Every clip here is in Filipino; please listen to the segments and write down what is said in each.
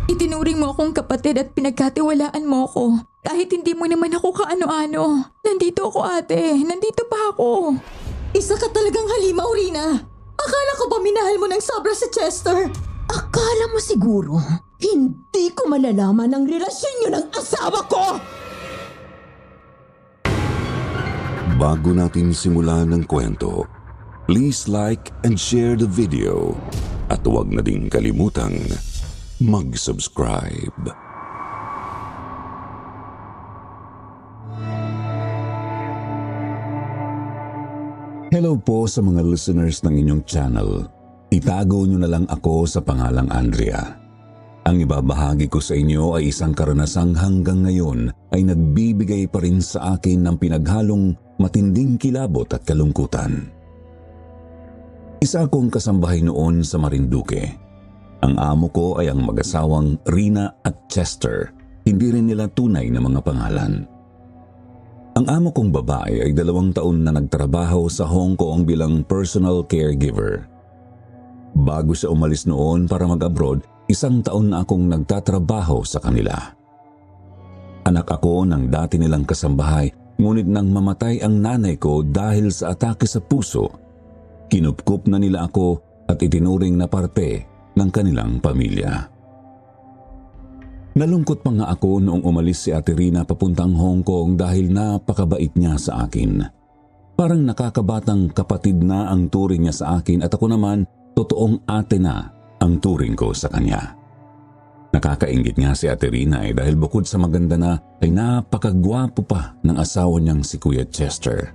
Itinuring mo akong kapatid at pinagkatiwalaan mo ako. Kahit hindi mo naman ako kaano-ano. Nandito ako, ate. Nandito pa ako. Isa ka talagang halimaw, Rina. Akala ko ba minahal mo ng sobra si Chester? Akala mo siguro, hindi ko malalaman ang relasyon niyo ng asawa ko! Bago natin simulan ang kwento, please like and share the video at huwag na din kalimutang mag-subscribe. Hello po sa mga listeners ng inyong channel. Itago nyo na lang ako sa pangalang Andrea. Ang ibabahagi ko sa inyo ay isang karanasang hanggang ngayon ay nagbibigay pa rin sa akin ng pinaghalong matinding kilabot at kalungkutan. Isa akong kasambahay noon sa Marinduque. Ang amo ko ay ang mag-asawang Rina at Chester. Hindi rin nila tunay na mga pangalan. Ang amo kong babae ay 2 taon na nagtrabaho sa Hong Kong bilang personal caregiver. Bago siya umalis noon para mag-abroad, 1 taon na akong nagtatrabaho sa kanila. Anak ako ng dati nilang kasambahay, ngunit nang mamatay ang nanay ko dahil sa atake sa puso, kinupkup na nila ako at itinuring na parte ng kanilang pamilya. Nalungkot pa nga ako noong umalis si Ate Rina papuntang Hong Kong dahil napakabait niya sa akin. Parang nakakabatang kapatid na ang turing niya sa akin at ako naman totoong ate na ang turing ko sa kanya. Nakakainggit nga si Ate Rina dahil bukod sa maganda na ay napakagwapo pa ng asawa niyang si Kuya Chester.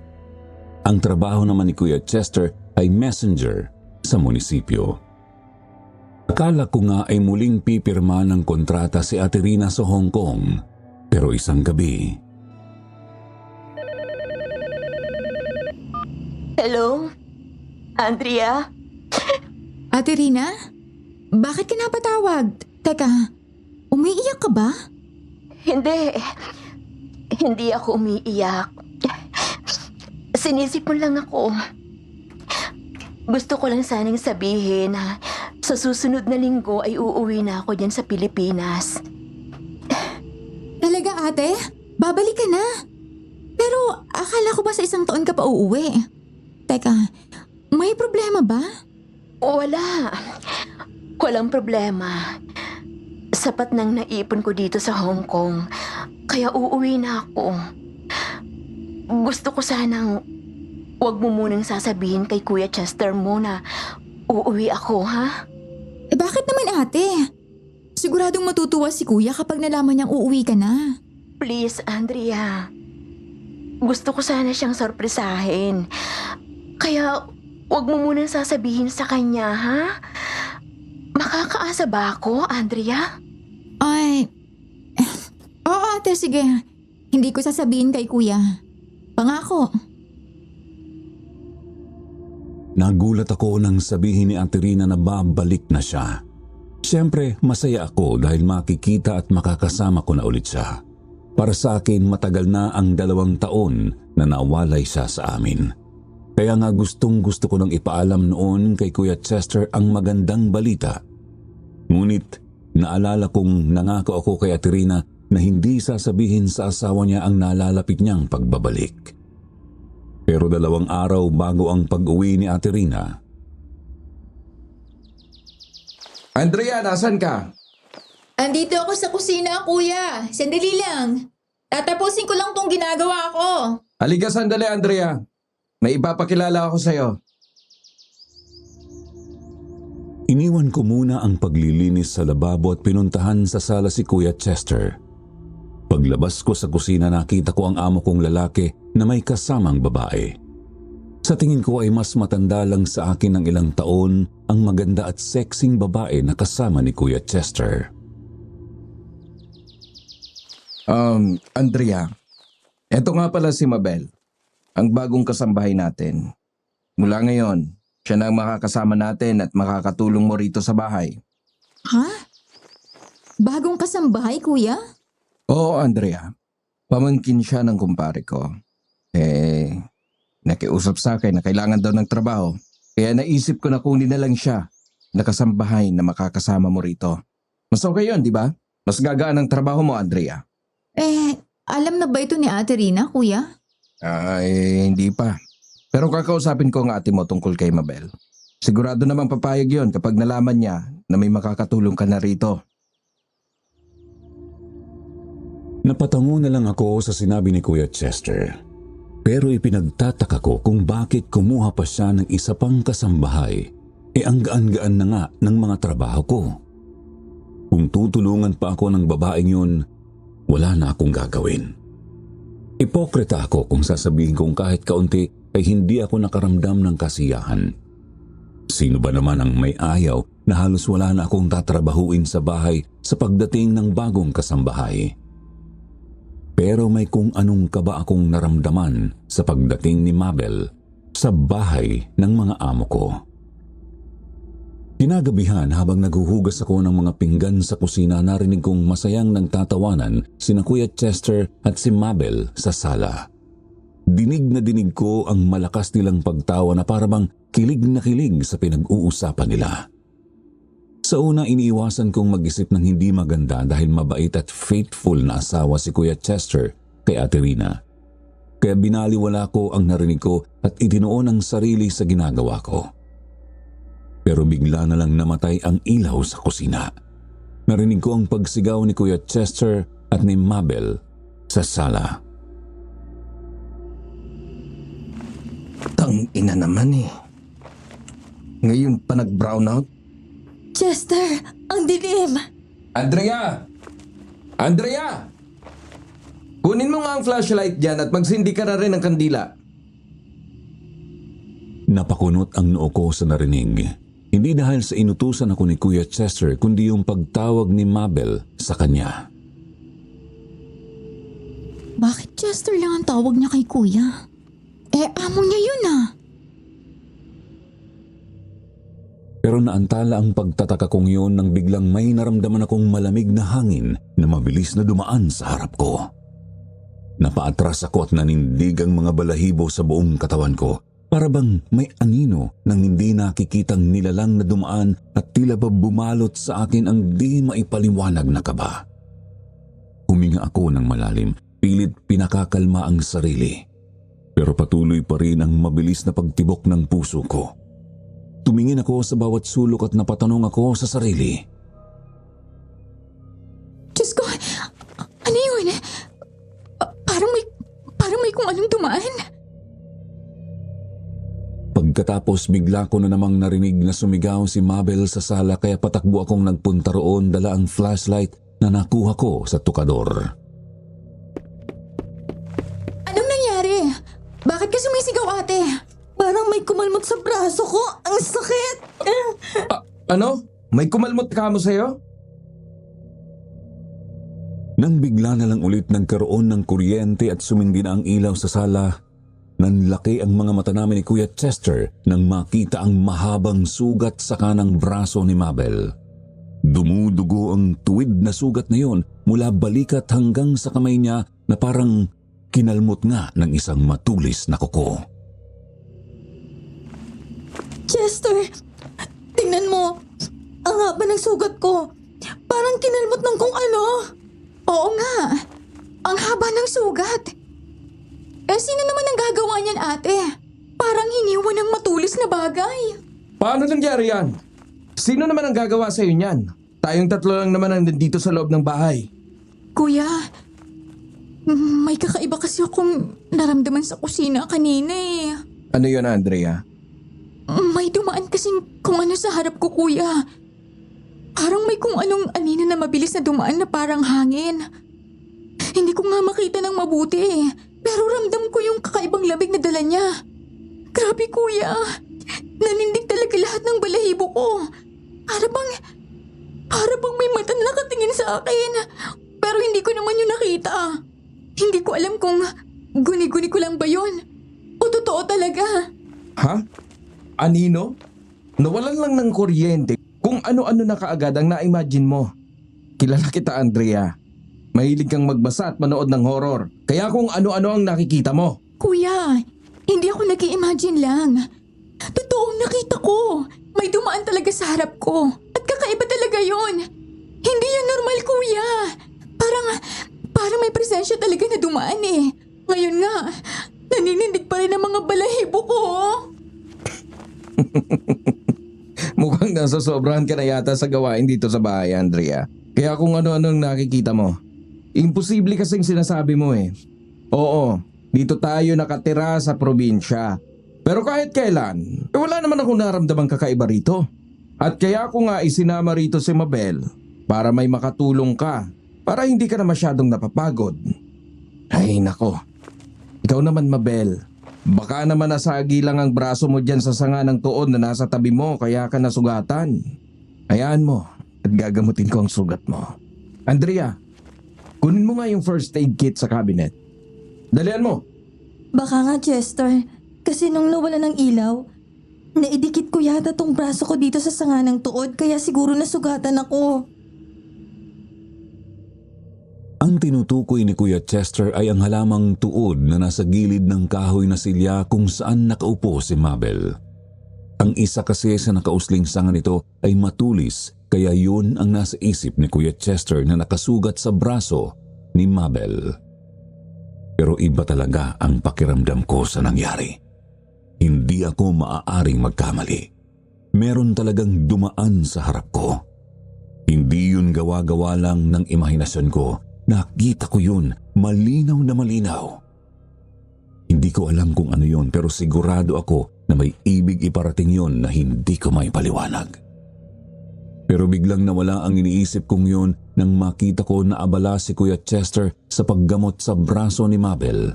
Ang trabaho naman ni Kuya Chester ay messenger sa munisipyo. Akala ko nga ay muling pipirma ng kontrata si Ate Rina sa Hong Kong. Pero isang gabi... Hello? Andrea? Ate Rina? Bakit ka napatawag? Teka, umiiyak ka ba? Hindi. Hindi ako umiiyak. Sinisipon lang ako. Gusto ko lang sanang sabihin na sa susunod na linggo ay uuwi na ako dyan sa Pilipinas. Talaga, ate? Babalik ka na? Pero akala ko ba sa 1 taon ka pa uuwi? Teka, may problema ba? Wala. Walang problema. Sapat nang naipon ko dito sa Hong Kong. Kaya uuwi na ako. Gusto ko sanang wag mo munang sasabihin kay Kuya Chester mo na uuwi ako, ha? Bakit naman, ate? Siguradong matutuwa si kuya kapag nalaman niyang uuwi ka na. Please, Andrea. Gusto ko sana siyang sorpresahin. Kaya wag mo munang sasabihin sa kanya, ha? Makakaasa ba ako, Andrea? Ay... Oo, ate, sige. Hindi ko sasabihin kay kuya. Pangako. Nagulat ako nang sabihin ni Ate Rina na babalik na siya. Siyempre, masaya ako dahil makikita at makakasama ko na ulit siya. Para sa akin, matagal na ang 2 taon na nawalay siya sa amin. Kaya nga gustong-gusto ko nang ipaalam noon kay Kuya Chester ang magandang balita. Ngunit, naalala kong nangako ako kay Ate Rina na hindi sasabihin sa asawa niya ang nalalapit niyang pagbabalik. Pero 2 araw bago ang pag-uwi ni Ate Rina. Andrea, nasan ka? Andito ako sa kusina, kuya. Sandali lang. Tatapusin ko lang tong ginagawa ko. Halika sandali, Andrea. May ipapakilala ako sa'yo. Iniwan ko muna ang paglilinis sa lababo at pinuntahan sa sala si Kuya Chester. Paglabas ko sa kusina, nakita ko ang amo kong lalaki na may kasamang babae. Sa tingin ko ay mas matanda lang sa akin ng ilang taon ang maganda at sexing babae na kasama ni Kuya Chester. Andrea, eto nga pala si Mabel, ang bagong kasambahay natin. Mula ngayon, siya na ang makakasama natin at makakatulong mo rito sa bahay. Ha? Bagong kasambahay, kuya? Oo, Andrea. Pamangkin siya ng kumpare ko. Nakiusap sa akin na kailangan daw ng trabaho. Kaya naisip ko na kunin na lang siya na kasambahay na makakasama mo rito. Mas okay yun, di ba? Mas gagaan ang trabaho mo, Andrea. Alam na ba ito ni Ate Rina, kuya? Ay, hindi pa. Pero kakausapin ko ang ate mo tungkol kay Mabel. Sigurado namang papayag yon kapag nalaman niya na may makakatulong ka na rito. Napatango na lang ako sa sinabi ni Kuya Chester. Pero ipinagtataka ko kung bakit kumuha pa siya ng isa pang kasambahay. Ang gaan-gaan na nga ng mga trabaho ko. Kung tutulungan pa ako ng babaeng yun, wala na akong gagawin. Ipokrita ako kung sasabihin kong kahit kaunti ay hindi ako nakaramdam ng kasiyahan. Sino ba naman ang may ayaw na halos wala na akong tatrabahuin sa bahay sa pagdating ng bagong kasambahay? Pero may kung anong kaba akong naramdaman sa pagdating ni Mabel sa bahay ng mga amo ko. Kinagabihan habang naghuhugas ako ng mga pinggan sa kusina, narinig kong masayang nagtatawanan sina Kuya Chester at si Mabel sa sala. Dinig na dinig ko ang malakas nilang pagtawa na parabang kilig na kilig sa pinag-uusapan nila. Sa una, iniiwasan kong mag-isip ng hindi maganda dahil mabait at faithful na asawa si Kuya Chester kay Ate Rina. Kaya binaliwala ko ang narinig ko at itinuon ang sarili sa ginagawa ko. Pero bigla na lang namatay ang ilaw sa kusina. Narinig ko ang pagsigaw ni Kuya Chester at ni Mabel sa sala. Tang-ina naman eh. Ngayon pa nag-brownout? Chester, ang dilim! Andrea! Andrea! Kunin mo nga ang flashlight dyan at magsindi ka na rin ng kandila. Napakunot ang noo ko sa narinig. Hindi dahil sa inutusan ako ni Kuya Chester kundi yung pagtawag ni Mabel sa kanya. Bakit Chester lang ang tawag niya kay kuya? Amo niya yun ah. Pero naantala ang pagtataka kong yun nang biglang may naramdaman akong malamig na hangin na mabilis na dumaan sa harap ko. Napaatras ako at nanindig ang mga balahibo sa buong katawan ko. Para bang may anino nang hindi nakikitang nilalang na dumaan at tila ba bumalot sa akin ang di maipaliwanag na kaba. Huminga ako ng malalim, pilit pinakakalma ang sarili. Pero patuloy pa rin ang mabilis na pagtibok ng puso ko. Tumingin ako sa bawat sulok at napatanong ako sa sarili. Diyos ko, ano yun? Parang may kung anong dumaan. Pagkatapos bigla ko na namang narinig na sumigaw si Mabel sa sala kaya patakbo akong nagpunta roon, dala ang flashlight na nakuha ko sa tukador. Anong nangyari? Bakit ka sumisigaw, ate? Parang may kumalmot sa braso ko. Ang sakit! Ano? May kumalmot ka mo sa'yo? Nang bigla na lang ulit nagkaroon ng kuryente at sumindi na ang ilaw sa sala, nanlaki ang mga mata namin ni Kuya Chester nang makita ang mahabang sugat sa kanang braso ni Mabel. Dumudugo ang tuwid na sugat na yon mula balikat hanggang sa kamay niya na parang kinalmot nga ng isang matulis na kuko. Chester, tingnan mo. Ang haba ng sugat ko. Parang kinalmot ng kung ano. Oo nga. Ang haba ng sugat. Sino naman ang gagawa niyan, ate? Parang hiniwan ng matulis na bagay. Paano nangyari yan? Sino naman ang gagawa sa'yo niyan? Tayong tatlo lang naman ang nandito sa loob ng bahay. Kuya, may kakaiba kasi akong naramdaman sa kusina kanina eh. Ano yun, Andrea? May dumaan kasing kung ano sa harap ko, kuya. Parang may kung anong anino na mabilis na dumaan na parang hangin. Hindi ko nga makita ng mabuti eh. Pero ramdam ko yung kakaibang lamig na dala niya. Grabe, kuya. Nanindig talaga lahat ng balahibo ko. Para bang may mata na nakatingin sa akin. Pero hindi ko naman yun nakita. Hindi ko alam kung guni-guni ko lang ba yun o totoo talaga. Ha? Anino? Nawalan lang ng kuryente. Kung ano-ano na kaagad ang na-imagine mo. Kilala kita, Andrea. Mahilig kang magbasa at manood ng horror. Kaya kung ano-ano ang nakikita mo. Kuya, hindi ako nag-i-imagine lang. Totoong nakita ko. May dumaan talaga sa harap ko. At kakaiba talaga yon. Hindi kuya. Parang may presensya talaga na dumaan eh. Ngayon nga, naninindig pa rin ang mga balahibo ko. Mukhang nasasobrahan ka na yata sa gawain dito sa bahay, Andrea. Kaya kung ano-ano ang nakikita mo. Imposible kasing sinasabi mo eh. Oo, dito tayo nakatira sa probinsya. Pero kahit kailan, wala naman akong naramdamang kakaiba rito. At kaya ako nga isinama rito si Mabel para may makatulong ka. Para hindi ka na masyadong napapagod. Ay nako, ikaw naman Mabel. Baka naman nasagi lang ang braso mo dyan sa sanga ng tuod na nasa tabi mo kaya ka nasugatan. Hayaan mo at gagamutin ko ang sugat mo. Andrea, kunin mo nga yung first aid kit sa cabinet. Dalian mo. Baka nga, Chester. Kasi nung nawala ng ilaw, naidikit ko yata tong braso ko dito sa sanga ng tuod kaya siguro nasugatan ako. Ang tinutukoy ni Kuya Chester ay ang halamang tuod na nasa gilid ng kahoy na silya kung saan nakaupo si Mabel. Ang isa kasi sa nakausling sanga nito ay matulis kaya yun ang nasa isip ni Kuya Chester na nakasugat sa braso ni Mabel. Pero iba talaga ang pakiramdam ko sa nangyari. Hindi ako maaaring magkamali. Meron talagang dumaan sa harap ko. Hindi yun gawa-gawa lang ng imahinasyon ko. Nakita ko yun, malinaw na malinaw. Hindi ko alam kung ano yun pero sigurado ako na may ibig iparating yun na hindi ko may paliwanag. Pero biglang nawala ang iniisip kong yun nang makita ko na abala si Kuya Chester sa paggamot sa braso ni Mabel.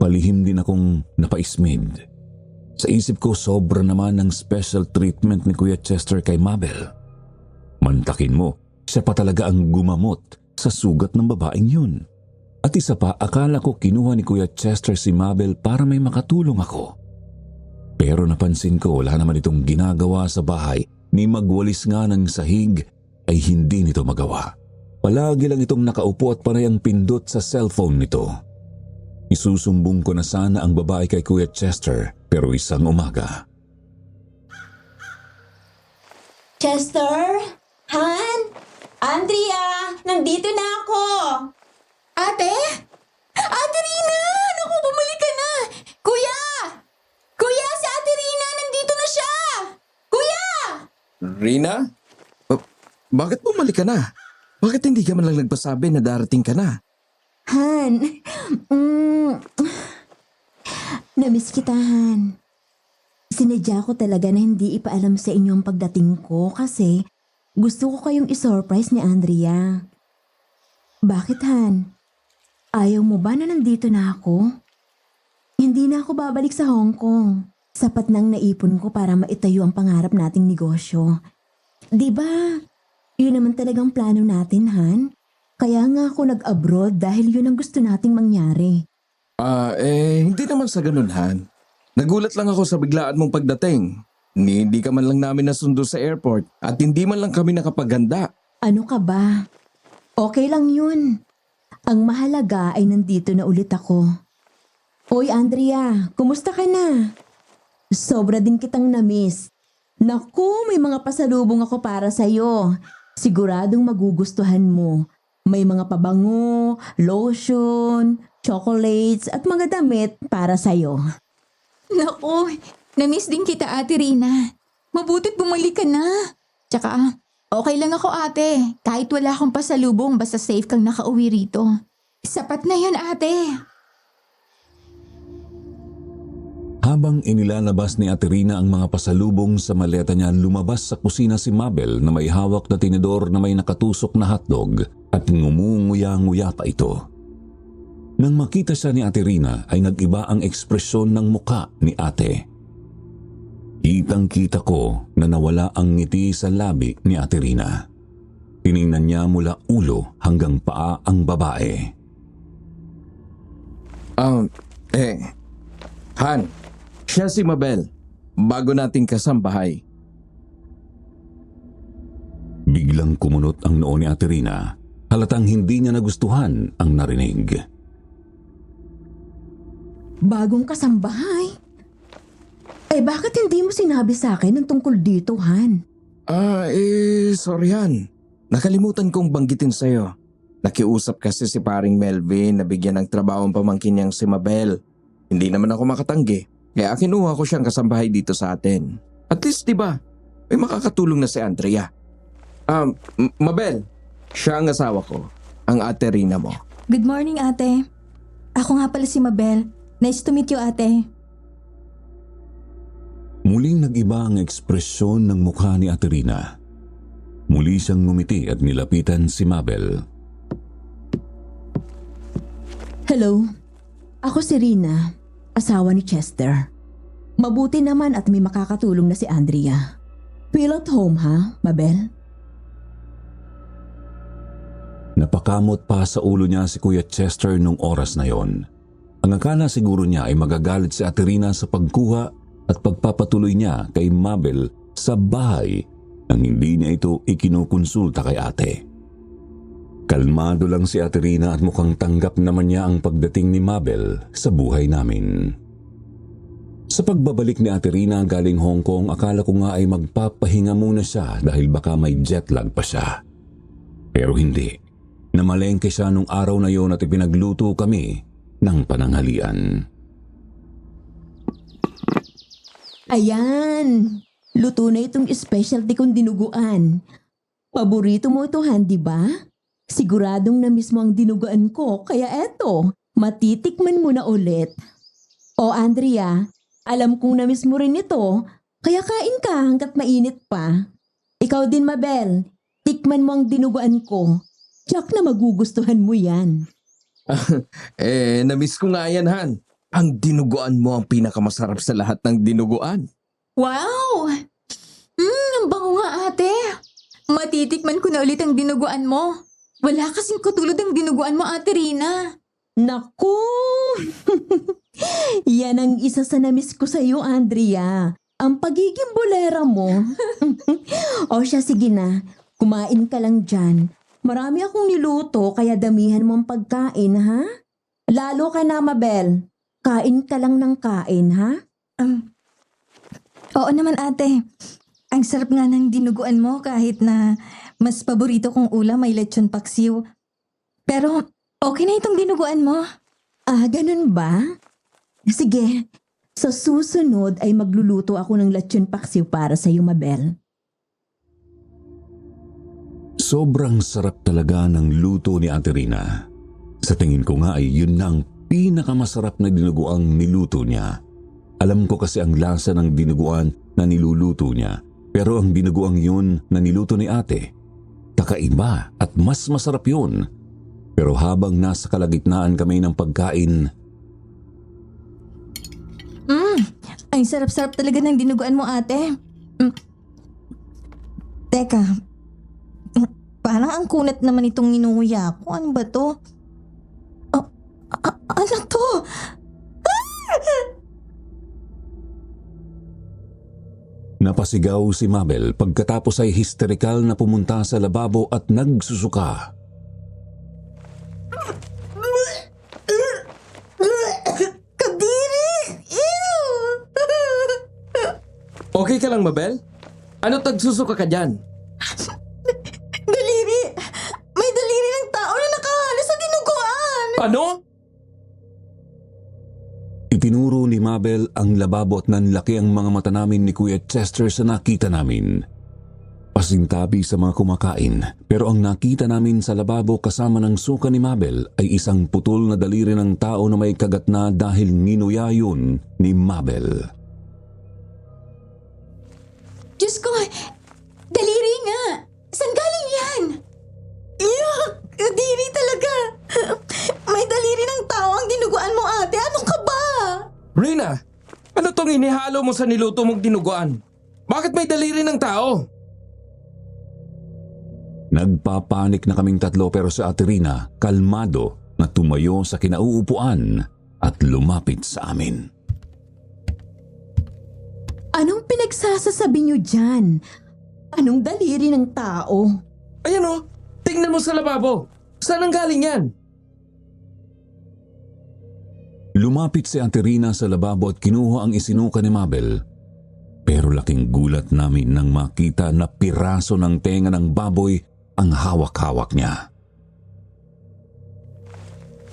Palihim din akong napaismid. Sa isip ko sobra naman ng special treatment ni Kuya Chester kay Mabel. Mantakin mo, siya pa talaga ang gumamot sa sugat ng babaeng yun. At isa pa, akala ko kinuha ni Kuya Chester si Mabel para may makatulong ako. Pero napansin ko wala naman itong ginagawa sa bahay ni magwalis nga ng sahig ay hindi nito magawa. Palagi lang itong nakaupo at panay ang pindot sa cellphone nito. Isusumbong ko na sana ang babae kay Kuya Chester pero isang umaga. Chester? Han? Andrea? Nandito na ako! Ate? Ate Rina! Naku, bumalik ka na! Kuya! Kuya, si Ate Rina! Nandito na siya! Kuya! Rina? Bakit bumalik ka na? Bakit hindi ka man lang nagpasabi na darating ka na? Han, namiss kita, Han. Sinadya ko talaga na hindi ipaalam sa inyo ang pagdating ko kasi gusto ko kayong isurprise ni Andrea. Bakit, Han? Ayaw mo ba na nandito na ako? Hindi na ako babalik sa Hong Kong. Sapat nang naipon ko para maitayo ang pangarap nating negosyo. Diba? Yun naman talagang plano natin, Han. Kaya nga ako nag-abroad dahil yun ang gusto nating mangyari. Hindi naman sa ganun, Han. Nagulat lang ako sa biglaan mong pagdating. Hindi ka man lang namin nasundo sa airport at hindi man lang kami nakapaganda. Ano ka ba? Okay lang yun. Ang mahalaga ay nandito na ulit ako. Oy, Andrea, kumusta ka na? Sobra din kitang namiss. Naku, may mga pasalubong ako para sa'yo. Siguradong magugustuhan mo. May mga pabango, lotion, chocolates at mga damit para sa'yo. Naku, na-miss din kita, Ate Rina. Mabuti't bumalik ka na. Tsaka, okay lang ako, ate. Kahit wala akong pasalubong, basta safe kang nakauwi rito. Sapat na yan, ate. Habang inilalabas ni Ate Rina ang mga pasalubong sa maleta niya, lumabas sa kusina si Mabel na may hawak na tinidor na may nakatusok na hotdog at ngumunguya-nguya pa ito. Nang makita siya ni Ate Rina ay nag-iba ang ekspresyon ng muka ni ate. Kitang-kita ko na nawala ang ngiti sa labi ni Ate Rina. Tiningnan niya mula ulo hanggang paa ang babae. Han, siya si Mabel. Bago nating kasambahay. Biglang kumunot ang noo ni Ate Rina. Halatang hindi niya nagustuhan ang narinig. Bagong kasambahay? Bakit hindi mo sinabi sa akin ang tungkol dito, Han? Sorry Han. nakalimutan kong banggitin sa'yo. Nakiusap kasi si paring Melvin na bigyan ng trabaho ang pamangkin niyang si Mabel. Hindi naman ako makatanggi, kaya kinuha ko siyang kasambahay dito sa atin. At least, di ba, may makakatulong na si Andrea. Mabel, siya ang asawa ko, ang ate Rina mo. Good morning, ate. Ako nga pala si Mabel. Nice to meet you, ate. Muling nag-iba ang ekspresyon ng mukha ni Ate Rina. Muli siyang ngumiti at nilapitan si Mabel. Hello, ako si Rina, asawa ni Chester. Mabuti naman at may makakatulong na si Andrea. Feel at home ha, Mabel? Napakamot pa sa ulo niya si Kuya Chester nung oras na yon. Ang akala siguro niya ay magagalit si Ate Rina sa pagkuha at pagpapatuloy niya kay Mabel sa bahay nang hindi niya ito ikinukonsulta kay ate. Kalmado lang si Ate Rina at mukhang tanggap naman niya ang pagdating ni Mabel sa buhay namin. Sa pagbabalik ni Ate Rina galing Hong Kong, akala ko nga ay magpapahinga muna siya dahil baka may jet lag pa siya. Pero hindi. Namalengke siya nung araw na yon at ipinagluto kami ng pananghalian. Ayan, luto na itong specialty kong dinuguan. Paborito mo ito, Han, di ba? Siguradong na mismo ang dinuguan ko, kaya eto, matitikman mo na ulit. O Andrea, alam kong na mismo rin ito, kaya kain ka hanggat mainit pa. Ikaw din, Mabel, tikman mo ang dinuguan ko. Tiyak na magugustuhan mo yan. Namiss ko nga yan, Han. Ang dinuguan mo ang pinakamasarap sa lahat ng dinuguan. Wow! Ang bango nga, ate. Matitikman ko na ulit ang dinuguan mo. Wala kasing katulad ang dinuguan mo, Ate Rina. Naku! Yan ang isa sa namiss ko sa iyo, Andrea. Ang pagiging bolera mo. O siya, sige na. Kumain ka lang dyan. Marami akong niluto kaya damihan mo ang pagkain, ha? Lalo ka na, Mabel. Kain ka lang ng kain, ha? Oo naman, ate. Ang sarap nga ng dinuguan mo kahit na mas paborito kong ulam ay lechon paksiw. Pero okay na itong dinuguan mo. Ganun ba? Sige, sa susunod ay magluluto ako ng lechon paksiw para sa iyo, Mabel. Sobrang sarap talaga ng luto ni Ate Rina. Sa tingin ko nga ay yun na ang pinakamasarap na dinuguang niluto niya. Alam ko kasi ang lasa ng dinuguan na niluluto niya. Pero ang dinuguang yun na niluto ni ate, kakaiba at mas masarap yun. Pero habang nasa kalagitnaan kami ng pagkain, Ang sarap-sarap talaga ng dinuguan mo, ate. Teka, parang ang kunat naman itong inuuya ko. Ano ba to? Ano to? napasigaw si Mabel pagkatapos ay histerikal na pumunta sa lababo at nagsusuka. Kadiri! Ew! Okay ka lang, Mabel? Ano tagsusuka ka dyan? Daliri! May daliri ng tao na nakahalo sa dinuguan! Ano? Itinuro ni Mabel ang lababo at nanlaki ang mga mata namin ni Kuya Chester sa nakita namin. Pasintabi sa mga kumakain, pero ang nakita namin sa lababo kasama ng suka ni Mabel ay isang putol na daliri ng tao na may kagat na dahil nginuya yun ni Mabel. Diyos ko! Daliri nga! Saan galing yan? Yuck! Kadiri talaga! May daliri ng tao ang dinuguan mo, ate. Ano ka ba? Rina, ano tong inihalo mo sa niluto mong dinuguan? Bakit may daliri ng tao? Nagpapanik na kaming tatlo pero si Ate Rina kalmado na tumayo sa kinauupuan at lumapit sa amin. Anong pinagsasasabi niyo dyan? Anong daliri ng tao? Ayan o, tingnan mo sa lababo. Saan ang galing yan? Lumapit si Ate Rina sa lababo at kinuha ang isinuka ni Mabel. Pero laking gulat namin nang makita na piraso ng tenga ng baboy ang hawak-hawak niya.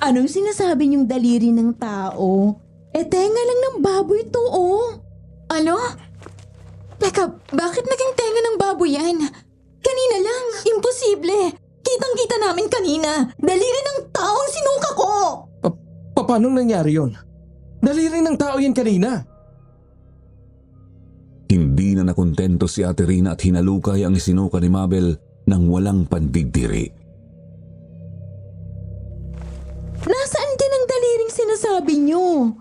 Anong sinasabi niyong daliri ng tao? Tenga lang ng baboy to, oh. Ano? Teka, bakit naging tenga ng baboy yan? Kanina lang. Imposible. Kitang-kita namin kanina. Daliri ng taong sinuka ko. Paano nangyari yon? Daliri ng tao yan kanina. Hindi na nakontento si Ate Rina at hinalukay ang isinuka ni Mabel nang walang pandidiri. Nasaan din ang daliring sinasabi niyo?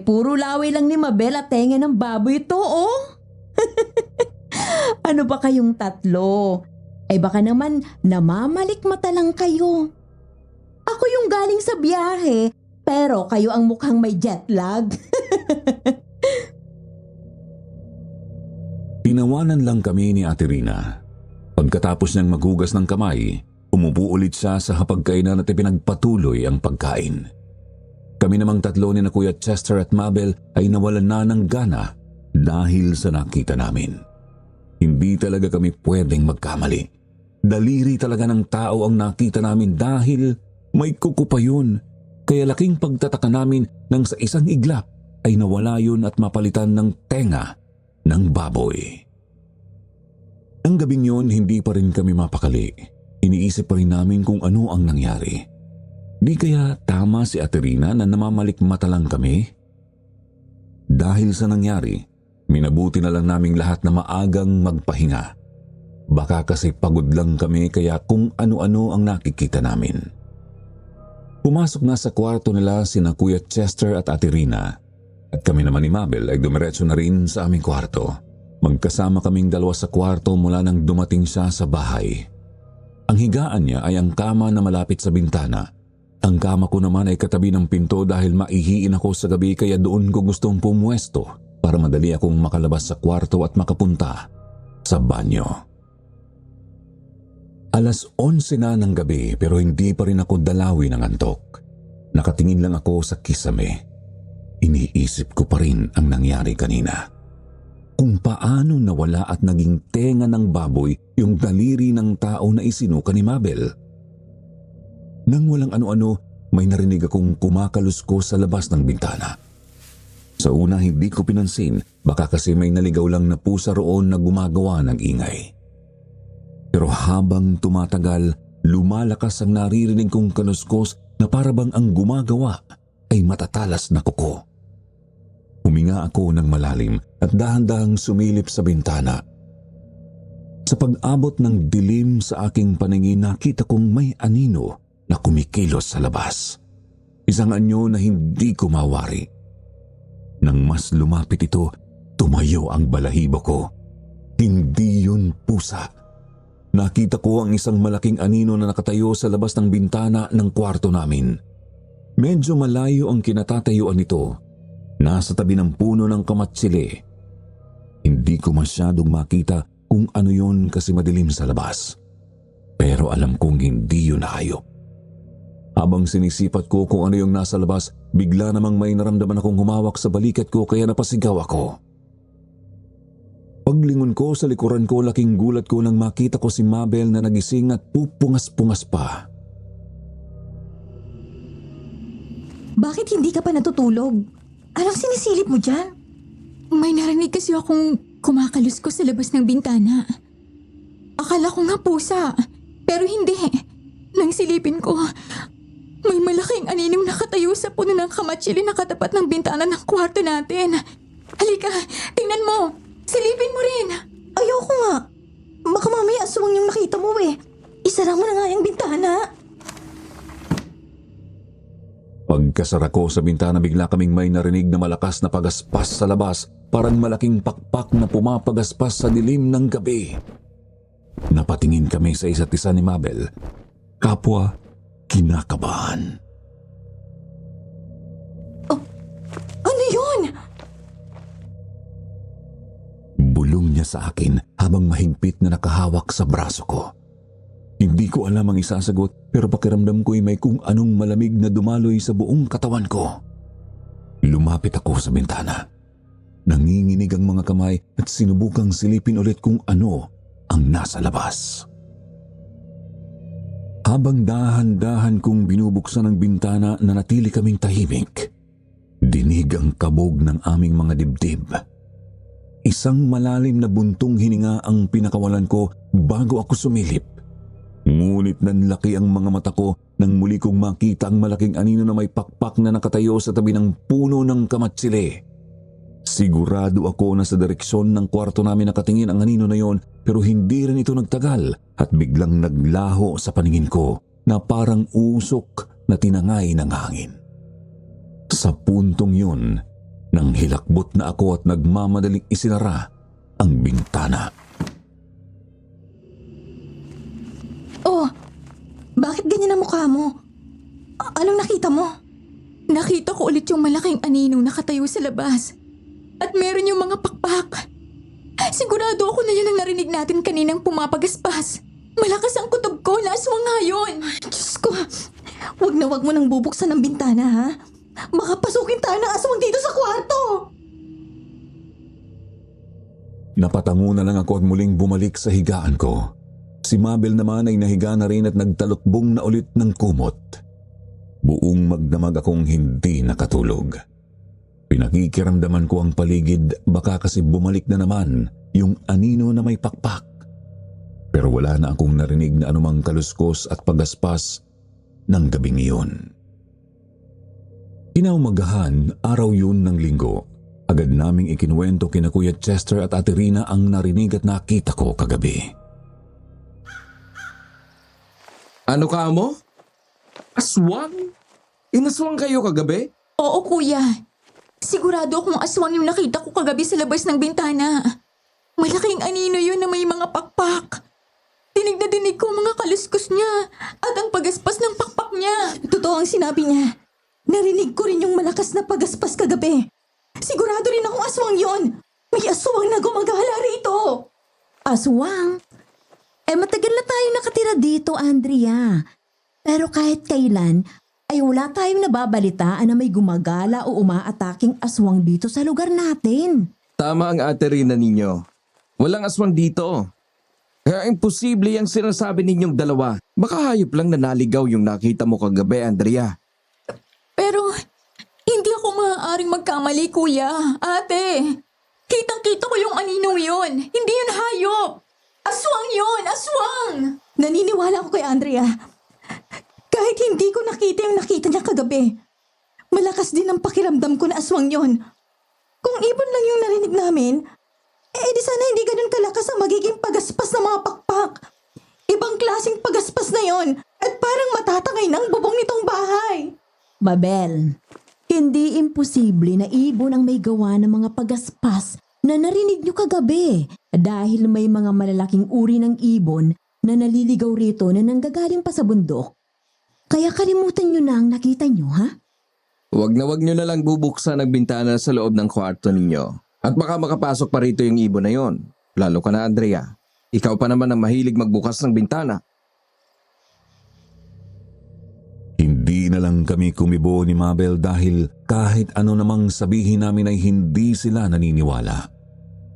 Puro laway lang ni Mabel at tenga ng baboy to, oh. Ano ba kayong tatlo? Baka naman namamalikmata lang kayo. Ako yung galing sa biyahe, pero kayo ang mukhang may jet lag. Tinawanan lang kami ni Ate Rina. Pagkatapos niyang maghugas ng kamay, umupo ulit siya sa hapagkainan at ipinagpatuloy ang pagkain. Kami namang tatlo ni na Kuya Chester at Mabel ay nawalan na ng gana dahil sa nakita namin. Hindi talaga kami pwedeng magkamali. Daliri talaga ng tao ang nakita namin dahil may kuko pa yun. Kaya laking pagtataka namin nang sa isang iglap ay nawala yun at mapalitan ng tenga ng baboy. Ang gabing yun, hindi pa rin kami mapakali. Iniisip pa rin namin kung ano ang nangyari. Di kaya tama si Ate Rina na namamalikmata lang kami? Dahil sa nangyari, minabuti na lang naming lahat na maagang magpahinga. Baka kasi pagod lang kami kaya kung ano-ano ang nakikita namin. Pumasok na sa kwarto nila sina Kuya Chester at Ate Rina at kami naman ni Mabel ay dumiretso na rin sa aming kwarto. Magkasama kaming dalawa sa kwarto mula nang dumating siya sa bahay. Ang higaan niya ay ang kama na malapit sa bintana. Ang kama ko naman ay katabi ng pinto dahil maihiin ako sa gabi kaya doon ko gustong pumwesto para madali akong makalabas sa kwarto at makapunta sa banyo. Alas 11 na ng gabi pero hindi pa rin ako dalawi ng antok. Nakatingin lang ako sa kisame. Iniisip ko pa rin ang nangyari kanina. Kung paano nawala at naging tenga ng baboy yung daliri ng tao na isinuka ni Mabel. Nang walang ano-ano, may narinig akong kumakalusko sa labas ng bintana. Sa una hindi ko pinansin, baka kasi may naligaw lang na pusa roon na gumagawa ng ingay. Pero habang tumatagal, lumalakas ang naririnig kong kaluskos na parabang ang gumagawa ay matatalas na kuko. Huminga ako ng malalim at dahan-dahang sumilip sa bintana. Sa pag-abot ng dilim sa aking paningin, nakita kong may anino na kumikilos sa labas. Isang anyo na hindi ko mawari. Nang mas lumapit ito, tumayo ang balahibo ko. Hindi yun pusa. Nakita ko ang isang malaking anino na nakatayo sa labas ng bintana ng kwarto namin. Medyo malayo ang kinatatayuan nito. Nasa tabi ng puno ng kamatsili. Hindi ko masyadong makita kung ano yun kasi madilim sa labas. Pero alam kong hindi yun hayop. Habang sinisipat ko kung ano yung nasa labas, bigla namang may naramdaman akong humawak sa balikat ko kaya napasigaw ako. Paglingon ko sa likuran ko, laking gulat ko nang makita ko si Mabel na nagising at pupungas-pungas pa. Bakit hindi ka pa natutulog? Anong sinisilip mo dyan? May narinig kasi akong kumakalusko sa labas ng bintana. Akala ko nga pusa, pero hindi. Nang silipin ko, may malaking aninong nakatayo sa puno ng kamatsili na katapat ng bintana ng kwarto natin. Halika, tingnan mo. Silipin mo rin. Ayoko nga. Baka mamaya aswang yung nakita mo eh. Isara mo na nga yung bintana. Pagkasara ko sa bintana, bigla kaming may narinig na malakas na pagaspas sa labas, parang malaking pakpak na pumapagaspas sa dilim ng gabi. Napatingin kami sa isa't isa ni Mabel. Kapwa kinakabahan. Oh, ano yun? Bulong niya sa akin habang mahigpit na nakahawak sa braso ko. Hindi ko alam ang isasagot pero pakiramdam ko'y may kung anong malamig na dumaloy sa buong katawan ko. Lumapit ako sa bintana. Nanginginig ang mga kamay at sinubukang silipin ulit kung ano ang nasa labas. Habang dahan-dahan kong binubuksan ang bintana na natili kaming tahimik, dinig ang kabog ng aming mga dibdib. Isang malalim na buntong hininga ang pinakawalan ko bago ako sumilip. Ngunit nanlaki ang mga mata ko nang muli kong makita ang malaking anino na may pakpak na nakatayo sa tabi ng puno ng kamatsili. Sigurado ako na sa direksyon ng kwarto namin nakatingin ang anino na yon, pero hindi rin ito nagtagal at biglang naglaho sa paningin ko na parang usok na tinangay ng hangin. Sa puntong yun, nang hilakbot na ako at nagmamadaling isinara ang bintana. Oh, bakit ganyan ang mukha mo? Anong nakita mo? Nakita ko ulit yung malaking aninong nakatayo sa labas. At meron yung mga pakpak. Sigurado ako na yun ang narinig natin kaninang pumapagaspas. Malakas ang kutob ko na aswang nga yun. Diyos ko, wag mo nang bubuksan ng bintana, ha? Baka pasukin tayo ng aswang dito sa kwarto! Napatango na lang ako at muling bumalik sa higaan ko. Si Mabel naman ay nahiga na rin at nagtalukbong na ulit ng kumot. Buong magdamag akong hindi nakatulog. Pinakikiramdaman ko ang paligid, baka kasi bumalik na naman yung anino na may pakpak. Pero wala na akong narinig na anumang kaluskos at pagaspas ng gabing iyon. Kinaumagahan, araw yun ng linggo. Agad naming ikinuwento kina Kuya Chester at Ate Rina ang narinig at nakita ko kagabi. Ano ka mo? Aswang? Inaswang kayo kagabi? Oo, kuya. Sigurado akong aswang yung nakita ko kagabi sa labas ng bintana. Malaking anino yun na may mga pakpak. Dinig na dinig ko ang mga kaluskos niya at ang pagaspas ng pakpak niya. Totoo ang sinabi niya. Narinig ko rin yung malakas na pagaspas kagabi. Sigurado rin akong aswang yon. May aswang na gumagala rito. Aswang? Matagal na tayo nakatira dito, Andrea. Pero kahit kailan, ay wala tayong nababalitaan na may gumagala o umaataking aswang dito sa lugar natin. Tama ang Ate Rina ninyo. Walang aswang dito. Kaya imposible yung sinasabi ninyong dalawa. Baka hayop lang na naligaw yung nakita mo kagabi, Andrea. Pero hindi ako maaaring magkamali, kuya. Ate, kitang-kita ko yung aninong yun. Hindi yun hayop. Aswang yun! Aswang! Naniniwala ako kay Andrea. Kahit hindi ko nakita yung nakita niya kagabi. Malakas din ang pakiramdam ko na aswang yon. Kung ibon lang yung narinig namin, di sana hindi ganun kalakas ang magiging pagaspas ng mga pakpak. Ibang klaseng pagaspas na yon at parang matatangay ng bubong nitong bahay. Mabel, hindi imposible na ibon ang may gawa ng mga pagaspas na narinig niyo kagabi dahil may mga malalaking uri ng ibon na naliligaw rito na nanggagaling pa sa bundok. Kaya kalimutan niyo na ang nakita niyo, ha? Wag nyo na lang bubuksan ang bintana sa loob ng kwarto ninyo. At baka makapasok pa rito yung ibon na yon. Lalo ka na, Andrea. Ikaw pa naman ang mahilig magbukas ng bintana. Hindi na lang kami kumibo ni Mabel dahil kahit ano namang sabihin namin ay hindi sila naniniwala.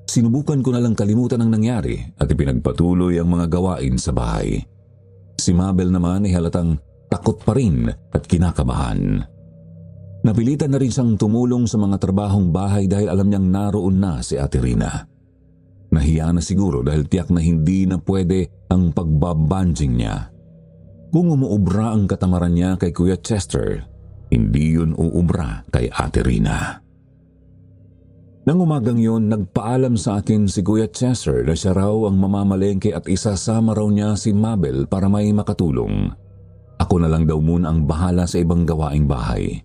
Sinubukan ko na lang kalimutan ang nangyari at ipinagpatuloy ang mga gawain sa bahay. Si Mabel naman ay halatang takot pa rin at kinakabahan. Napilitan na rin siyang tumulong sa mga trabahong bahay dahil alam niyang naroon na si Ate Rina. Nahiya na siguro dahil tiyak na hindi na pwede ang pagbabanjing niya. Kung umuubra ang katamaran niya kay Kuya Chester, hindi yun uubra kay Ate Rina. Nang umagang yun, nagpaalam sa akin si Kuya Chester na siya raw ang mamamalengke at isasama raw niya si Mabel para may makatulong. Ako na lang daw muna ang bahala sa ibang gawaing bahay.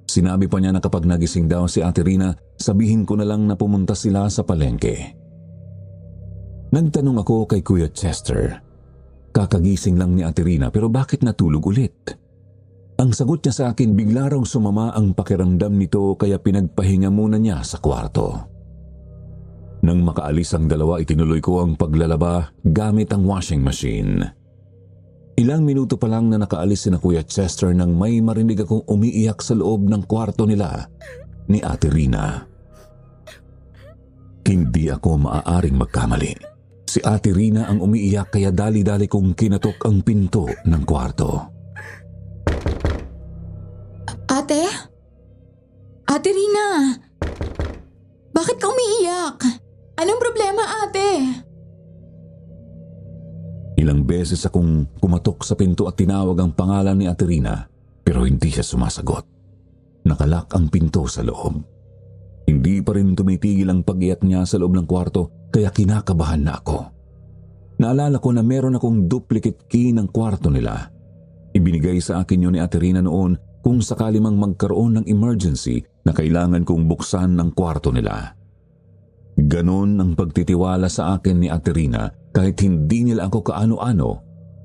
Sinabi pa niya na kapag nagising daw si Ate Rina, sabihin ko na lang na pumunta sila sa palengke. Nagtanong ako kay Kuya Chester. Kakagising lang ni Ate Rina pero bakit natulog ulit? Ang sagot niya sa akin, bigla raw sumama ang pakiramdam nito kaya pinagpahinga muna niya sa kwarto. Nang makaalis ang dalawa, itinuloy ko ang paglalaba gamit ang washing machine. Ilang minuto pa lang na nakaalis si na Kuya Chester nang may marinig akong umiiyak sa loob ng kwarto nila ni Ate Rina. Hindi ako maaaring magkamali. Si Ate Rina ang umiiyak kaya dali-dali kong kinatok ang pinto ng kwarto. Ate? Ate Rina! Bakit ka umiiyak? Anong problema, ate? Ilang beses akong kumatok sa pinto at tinawag ang pangalan ni Ate Rina pero hindi siya sumasagot. Nakalak ang pinto sa loob. Hindi pa rin tumitigil ang pag-iyak niya sa loob ng kwarto kaya kinakabahan na ako. Naalala ko na meron akong duplicate key ng kwarto nila. Ibinigay sa akin yun ni Ate Rina noon kung sakali mang magkaroon ng emergency na kailangan kong buksan ng kwarto nila. Ganon ang pagtitiwala sa akin ni Ate Rina kahit hindi nila ako kaano-ano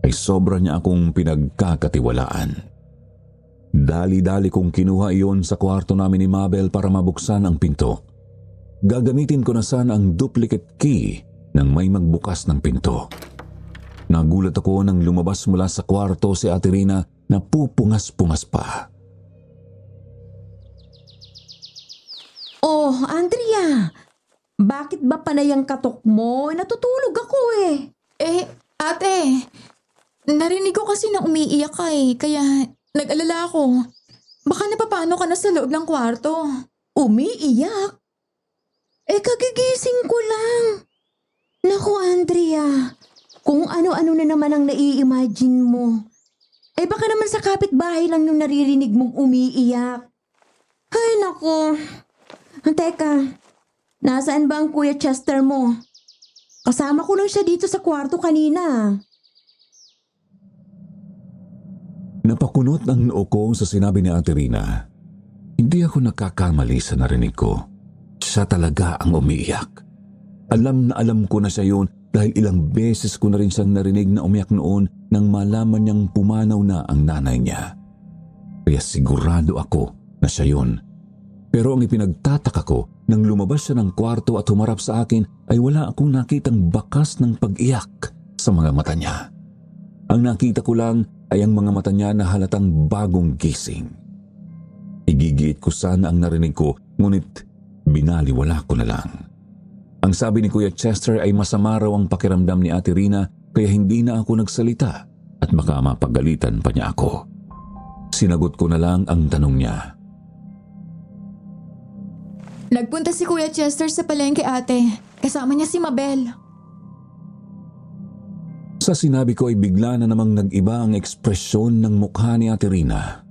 ay sobra niya akong pinagkakatiwalaan. Dali-dali kong kinuha iyon sa kwarto namin ni Mabel para mabuksan ang pinto. Gagamitin ko na sana ang duplicate key nang may magbukas ng pinto. Nagulat ako nang lumabas mula sa kwarto si Ate Rina na pupungas-pungas pa. Oh, Andrea! Bakit ba panay ang katok mo? Natutulog ako eh. Ate, narinig ko kasi na umiiyak ka kaya nag-alala ako. Baka napapano ka na sa loob ng kwarto. Umiiyak? Kagigising ko lang. Naku, Andrea. Kung ano-ano na naman ang nai-imagine mo. Baka naman sa kapitbahay lang yung naririnig mong umiiyak. Ay, naku. Teka, nasaan ba ang Kuya Chester mo? Kasama ko lang siya dito sa kwarto kanina. Napakunot ang noo ko sa sinabi ni Ate Rina. Hindi ako nagkakamali sa narinig ko. Siya talaga ang umiiyak. Alam na alam ko na siya yun dahil ilang beses ko na rin siyang narinig na umiyak noon nang malaman niyang pumanaw na ang nanay niya. Kaya sigurado ako na siya yun. Pero ang ipinagtataka ko nang lumabas siya ng kwarto at humarap sa akin ay wala akong nakitang bakas ng pag-iyak sa mga mata niya. Ang nakita ko lang ay ang mga mata niya na halatang bagong gising. Igigiit ko sana ang narinig ko ngunit binaliwala ko na lang. Ang sabi ni Kuya Chester ay masama raw ang pakiramdam ni Ate Rina kaya hindi na ako nagsalita at baka mapagalitan pa niya ako. Sinagot ko na lang ang tanong niya. Nagpunta si Kuya Chester sa palengke, ate. Kasama niya si Mabel. Sa sinabi ko ay bigla na namang nag-iba ang ekspresyon ng mukha ni Ate Rina.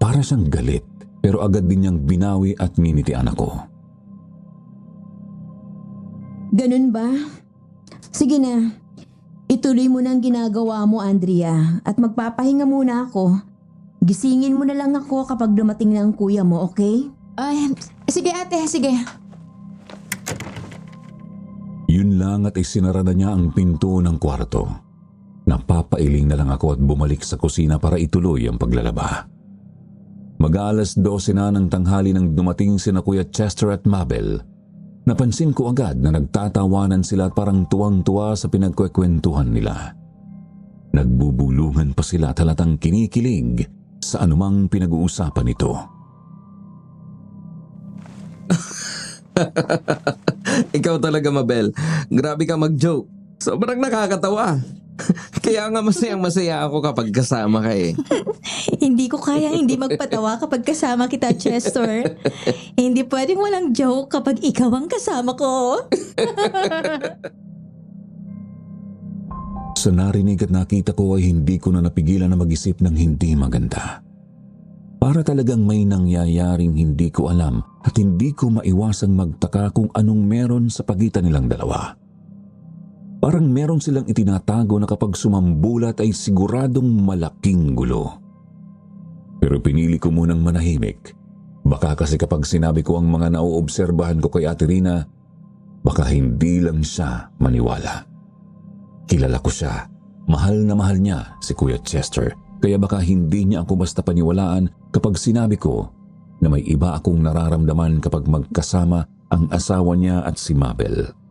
Para siyang galit pero agad din niyang binawi at nginitian ako. Ganun ba? Sige na. Ituloy mo na ang ginagawa mo, Andrea. At magpapahinga muna ako. Gisingin mo na lang ako kapag dumating na ang kuya mo, okay? Ay, sige ate, sige. Yun lang at isinara na niya ang pinto ng kwarto. Napapailing na lang ako at bumalik sa kusina para ituloy ang paglalaba. Mag-aalas 12 na ng tanghali nang dumating sina Kuya Chester at Mabel. Napansin ko agad na nagtatawanan sila at parang tuwang-tuwa sa pinagkwekwentuhan nila. Nagbubulungan pa sila at halatang kinikilig sa anumang pinag-uusapan nito. Ikaw talaga, Mabel. Grabe ka mag-joke. Sobrang nakakatawa. Kaya nga masayang-masaya ako kapag kasama ka eh. Hindi ko kaya hindi magpatawa kapag kasama kita, Chester. Hindi pwedeng walang joke kapag ikaw ang kasama ko. Sa narinig at nakita ko ay hindi ko na napigilan na mag-isip ng hindi maganda. Para talagang may nangyayaring hindi ko alam at hindi ko maiwasang magtaka kung anong meron sa pagitan nilang dalawa. Parang meron silang itinatago na kapag sumambulat ay siguradong malaking gulo. Pero pinili ko munang manahimik. Baka kasi kapag sinabi ko ang mga nauobserbahan ko kay Ate Rina, baka hindi lang siya maniwala. Kilala ko siya. Mahal na mahal niya si Kuya Chester. Kaya baka hindi niya ako basta paniwalaan kapag sinabi ko na may iba akong nararamdaman kapag magkasama ang asawa niya at si Mabel.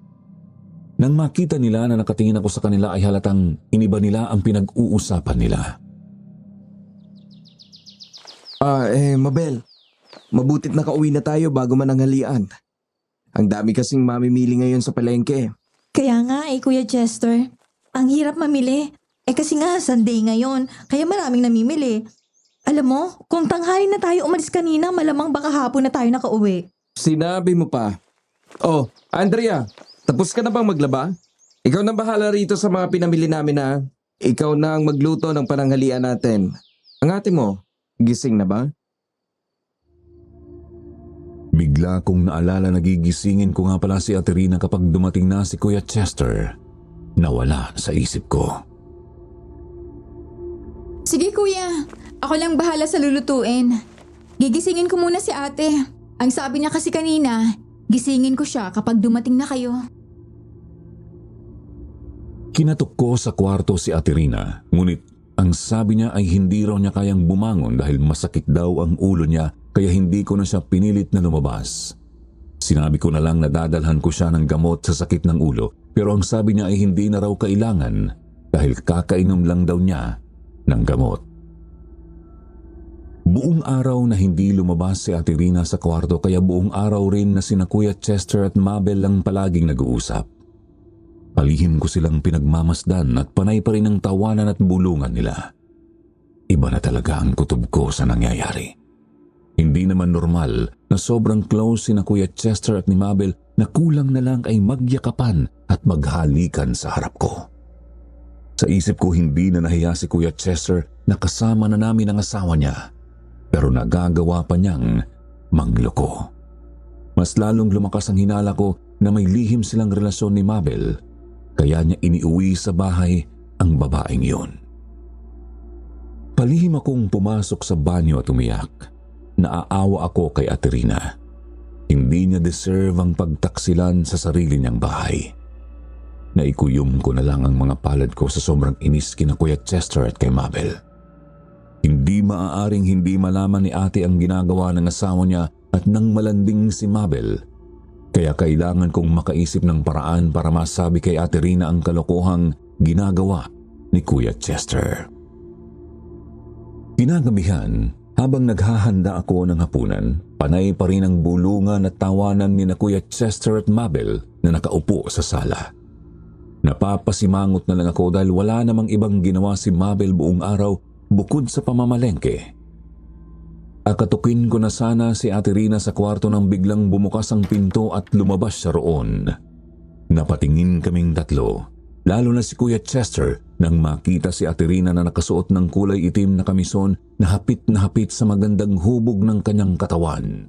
Nang makita nila na nakatingin ako sa kanila ay halatang iniba nila ang pinag-uusapan nila. Mabel, mabutit nakauwi na tayo bago mananghalian. Ang dami kasing mamimili ngayon sa palengke. Kaya nga Kuya Chester, ang hirap mamili. Kasi nga, Sunday ngayon, kaya maraming namimili. Alam mo, kung tanghali na tayo umalis kanina, malamang baka hapon na tayo nakauwi. Sinabi mo pa. Oh, Andrea, tapos ka na bang maglaba? Ikaw nang bahala rito sa mga pinamili namin na. Ikaw na ang magluto ng pananghalian natin. Ang ate mo, gising na ba? Bigla kong naalala na gigisingin ko nga pala si Aterina kapag dumating na si Kuya Chester. Nawala sa isip ko. Sige kuya, ako lang bahala sa lulutuin. Gigisingin ko muna si ate. Ang sabi niya kasi kanina, gisingin ko siya kapag dumating na kayo. Kinatok ko sa kwarto si Aterina, ngunit ang sabi niya ay hindi raw niya kayang bumangon dahil masakit daw ang ulo niya kaya hindi ko na siya pinilit na lumabas. Sinabi ko na lang na dadalhan ko siya ng gamot sa sakit ng ulo pero ang sabi niya ay hindi na raw kailangan dahil kakainom lang daw niya ng gamot. Buong araw na hindi lumabas si Aterina sa kwarto kaya buong araw rin na sina Kuya Chester at Mabel lang palaging nag-uusap. Palihim ko silang pinagmamasdan at panay pa rin ang tawanan at bulungan nila. Iba na talaga ang kutob ko sa nangyayari. Hindi naman normal na sobrang close sina Kuya Chester at ni Mabel na kulang na lang ay magyakapan at maghalikan sa harap ko. Sa isip ko hindi na nahiya si Kuya Chester na kasama na namin ang asawa niya pero nagagawa pa niyang mangloko. Mas lalong lumakas ang hinala ko na may lihim silang relasyon ni Mabel kaya niya iniuwi sa bahay ang babaeng yun. Palihim akong pumasok sa banyo at umiyak. Naaawa ako kay Aterina. Hindi niya deserve ang pagtaksilan sa sarili niyang bahay. Naikuyom ko na lang ang mga palad ko sa sobrang inis kina Kuya Chester at kay Mabel. Hindi maaaring hindi malaman ni ate ang ginagawa ng asawa niya at nang malanding si Mabel. Kaya kailangan kong makaisip ng paraan para masabi kay Aterina ang kalokohang ginagawa ni Kuya Chester. Kinagabihan, habang naghahanda ako ng hapunan, panay pa rin ang bulungan at tawanan ni na Kuya Chester at Mabel na nakaupo sa sala. Napapasimangot na lang ako dahil wala namang ibang ginawa si Mabel buong araw bukod sa pamamalengke. Akatukin ko na sana si Aterina sa kwarto nang biglang bumukas ang pinto at lumabas siya roon. Napatingin kaming tatlo, lalo na si Kuya Chester nang makita si Aterina na nakasuot ng kulay itim na kamison na hapit sa magandang hubog ng kanyang katawan.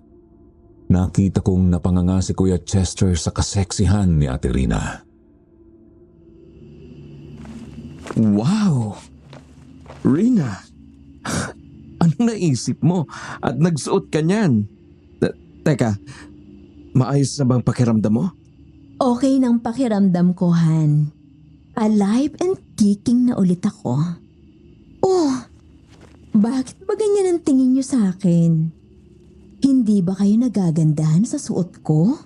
Nakita kong napanganga si Kuya Chester sa kaseksihan ni Aterina. Wow! Rina! Anong naisip mo at nagsuot ka niyan? Teka, maayos na bang pakiramdam mo? Okay ng pakiramdam ko, Han. Alive and kicking na ulit ako. Oh, bakit ba ganyan ang tingin niyo sa akin? Hindi ba kayo nagagandahan sa suot ko?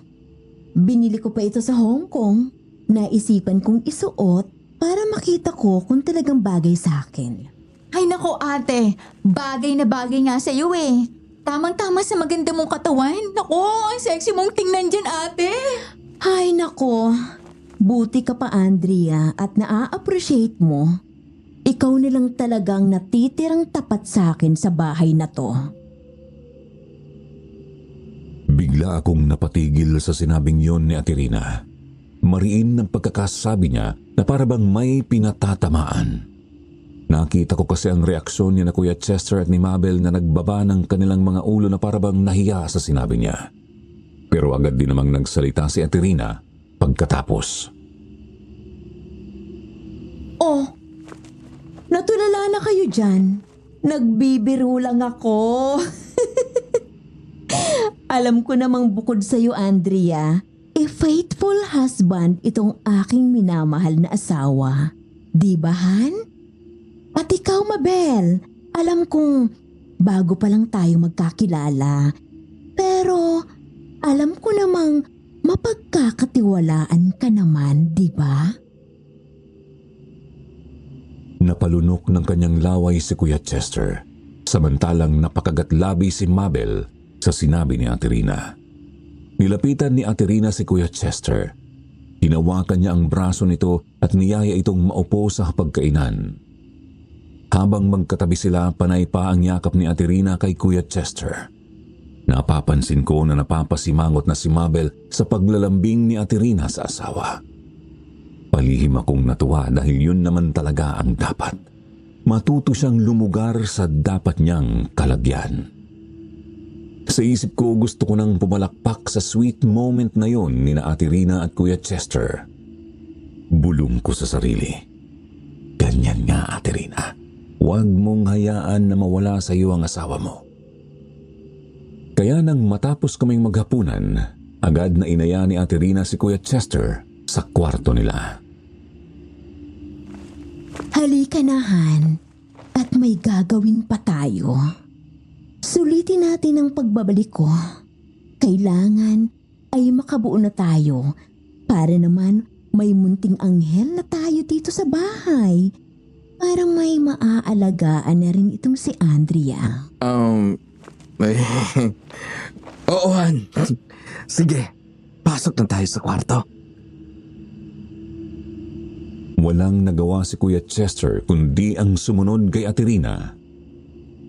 Binili ko pa ito sa Hong Kong. Naisipan kong isuot para makita ko kung talagang bagay sa akin. Ay nako ate, bagay na bagay nga sa iyo eh. Tamang-tama sa maganda mong katawan. Nako, ang sexy mong tingnan dyan ate. Ay nako, buti ka pa Andrea at naa-appreciate mo. Ikaw nilang talagang natitirang tapat sa akin sa bahay na to. Bigla akong napatigil sa sinabing yon ni Aterina. Mariin ng pagkakasabi niya na parabang may pinatatamaan. Nakita ko kasi ang reaksyon niya na Kuya Chester at ni Mabel na nagbaba ng kanilang mga ulo na parabang nahiya sa sinabi niya. Pero agad din namang nagsalita si Aterina pagkatapos. Oh, natulala na kayo dyan. Nagbibiro lang ako. Alam ko namang bukod sa'yo, Andrea, faithful husband itong aking minamahal na asawa. Di ba, Han? At ikaw, Mabel, alam kong bago pa lang tayo magkakilala. Pero alam ko namang mapagkakatiwalaan ka naman, di ba? Napalunok ng kanyang laway si Kuya Chester, samantalang napakagatlabi si Mabel sa sinabi ni Aterina. Nilapitan ni Aterina si Kuya Chester. Hinawakan niya ang braso nito at niyaya itong maupo sa hapagkainan. Habang magkatabi sila, panay pa ang yakap ni Ate Rina kay Kuya Chester. Napapansin ko na napapasimangot na si Mabel sa paglalambing ni Ate Rina sa asawa. Palihim akong natuwa dahil yun naman talaga ang dapat. Matuto siyang lumugar sa dapat niyang kalagyan. Sa isip ko, gusto ko nang pumalakpak sa sweet moment na yon ni na Ate Rina at Kuya Chester. Bulong ko sa sarili. Ganyan nga, Ate Rina. Huwag mong hayaan na mawala sa iyo ang asawa mo. Kaya nang matapos kaming maghapunan, agad na inaya ni Ate Rina si Kuya Chester sa kwarto nila. Halika na, Han. At may gagawin pa tayo. Sulitin natin ang pagbabalik ko. Kailangan ay makabuo na tayo para naman may munting anghel na tayo dito sa bahay. Para may maaalagaan na rin itong si Andrea. Oo, Han. Sige, pasok na tayo sa kwarto. Walang nagawa si Kuya Chester kundi ang sumunod kay Ate Rina.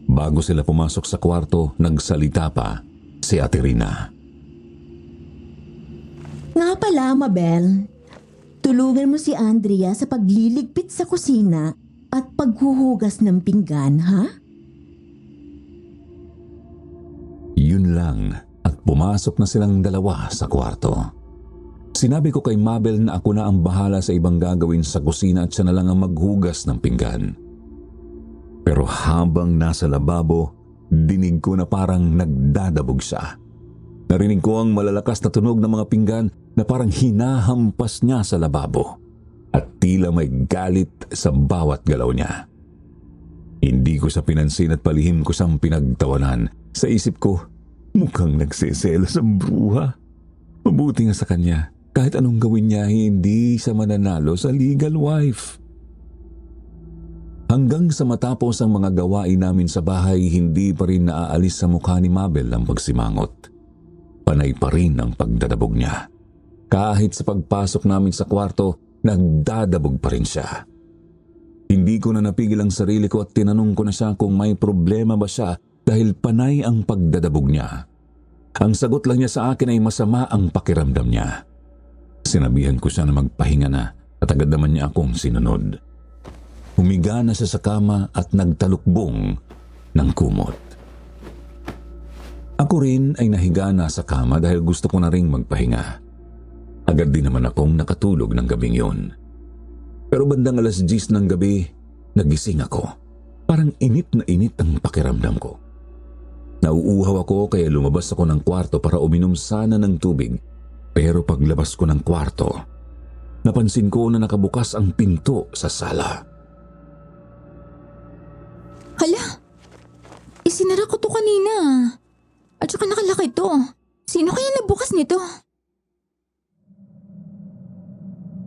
Bago sila pumasok sa kwarto, nagsalita pa si Ate Rina. Nga pala, Mabel. Tulungan mo si Andrea sa pagliligpit sa kusina at paghuhugas ng pinggan, ha? Yun lang at pumasok na silang dalawa sa kwarto. Sinabi ko kay Mabel na ako na ang bahala sa ibang gagawin sa kusina at siya na lang ang maghugas ng pinggan. Pero habang nasa lababo, dinig ko na parang nagdadabog siya. Narinig ko ang malalakas na tunog ng mga pinggan na parang hinahampas niya sa lababo at tila may galit sa bawat galaw niya. Hindi ko siya pinansin at palihim ko siyang pinagtawanan. Sa isip ko, mukhang nagseselos ang bruha. Mabuti nga sa kanya, kahit anong gawin niya, hindi siya mananalo sa legal wife. Hanggang sa matapos ang mga gawain namin sa bahay, hindi pa rin naaalis sa mukha ni Mabel ang pagsimangot. Panay pa rin ang pagdadabog niya. Kahit sa pagpasok namin sa kwarto, nagdadabog pa rin siya. Hindi ko na napigil ang sarili ko at tinanong ko na siya kung may problema ba siya dahil panay ang pagdadabog niya. Ang sagot lang niya sa akin ay masama ang pakiramdam niya. Sinabihan ko siya na magpahinga na at agad naman niya akong sinunod. Humiga na siya sa kama at nagtalukbong ng kumot. Ako rin ay nahiga na sa kama dahil gusto ko na ring magpahinga. Agad din naman akong nakatulog ng gabing yun. Pero bandang 10:00 ng gabi, nagising ako. Parang init na init ang pakiramdam ko. Nauuhaw ako kaya lumabas ako ng kwarto para uminom sana ng tubig. Pero paglabas ko ng kwarto, napansin ko na nakabukas ang pinto sa sala. Hala, isinara ko to kanina. At saka nakalaki to. Sino kaya nagbukas nito?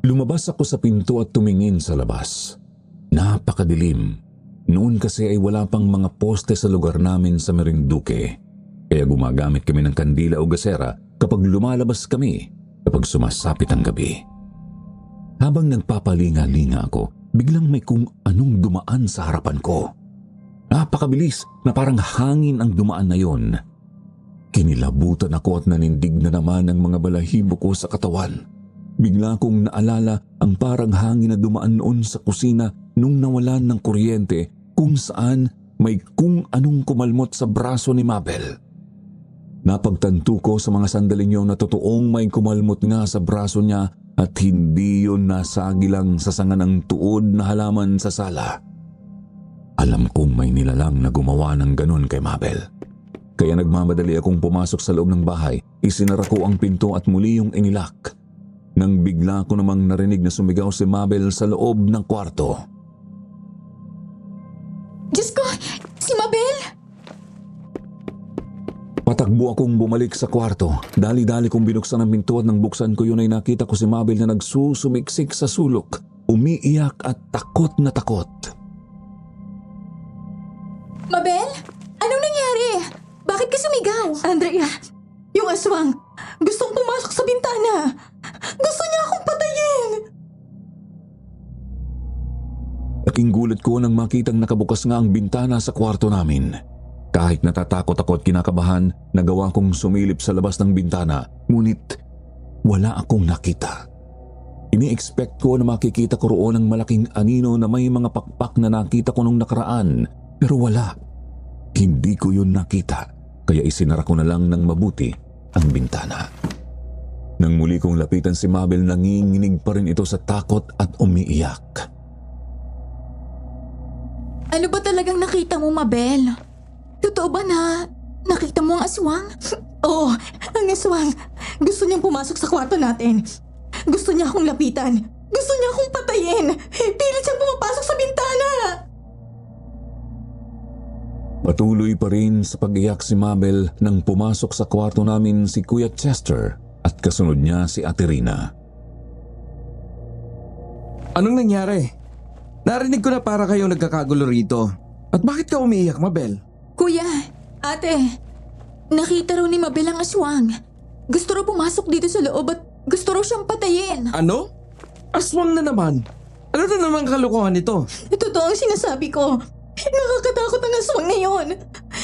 Lumabas ako sa pinto at tumingin sa labas. Napakadilim. Noon kasi ay wala pang mga poste sa lugar namin sa Marinduque. Kaya gumagamit kami ng kandila o gasera kapag lumalabas kami kapag sumasapit ang gabi. Habang nagpapalinga-linga ako, biglang may kung anong dumaan sa harapan ko. Napakabilis na parang hangin ang dumaan na yon. Kinilabutan ako at nanindig na naman ang mga balahibo ko sa katawan. Bigla kong naalala ang parang hangin na dumaan noon sa kusina nung nawalan ng kuryente kung saan may kung anong kumalmot sa braso ni Mabel. Napagtanto ko sa mga sandaling yun na totoong may kumalmot nga sa braso niya at hindi yun nasagi lang sa sanga ng tuod na halaman sa sala. Alam kong may nilalang na gumawa ng ganun kay Mabel. Kaya nagmamadali akong pumasok sa loob ng bahay, isinara ko ang pinto at muli yung inilak. Nang bigla ko namang narinig na sumigaw si Mabel sa loob ng kwarto. Diyos ko! Si Mabel! Patakbo akong bumalik sa kwarto. Dali-dali kong binuksan ang pinto at nang buksan ko yun ay nakita ko si Mabel na nagsusumiksik sa sulok, umiiyak at takot na takot. Mabel? Anong nangyari? Bakit ka sumigaw? Andrea, yung aswang, gustong pumasok sa bintana. Gusto niya akong Laking gulat ko nang makitang nakabukas nga ang bintana sa kwarto namin. Kahit natatakot ako at kinakabahan, nagawa kong sumilip sa labas ng bintana, ngunit wala akong nakita. Ini-expect ko na makikita ko roon ang malaking anino na may mga pakpak na nakita ko nung nakaraan, pero wala. Hindi ko yun nakita, kaya isinara ko na lang ng mabuti ang bintana. Nang muli kong lapitan si Mabel, nanginginig pa rin ito sa takot at umiiyak. Ano ba talagang nakita mo, Mabel? Totoo ba na nakita mo ang aswang? Oo, ang aswang. Gusto niyang pumasok sa kwarto natin. Gusto niya akong lapitan. Gusto niya akong patayin. Pilit siyang pumapasok sa bintana. Patuloy pa rin sa pag-iyak si Mabel nang pumasok sa kwarto namin si Kuya Chester at kasunod niya si Ate Rina. Anong nangyari? Narinig ko na para kayong nagkakagulo rito. At bakit ka umiiyak, Mabel? Kuya, ate, nakita raw ni Mabel ang aswang. Gusto raw pumasok dito sa loob at gusto raw siyang patayin. Ano? Aswang na naman. Ano na naman kalokohan nito? Totoo ang sinasabi ko. Nakakatakot ang aswang na yon.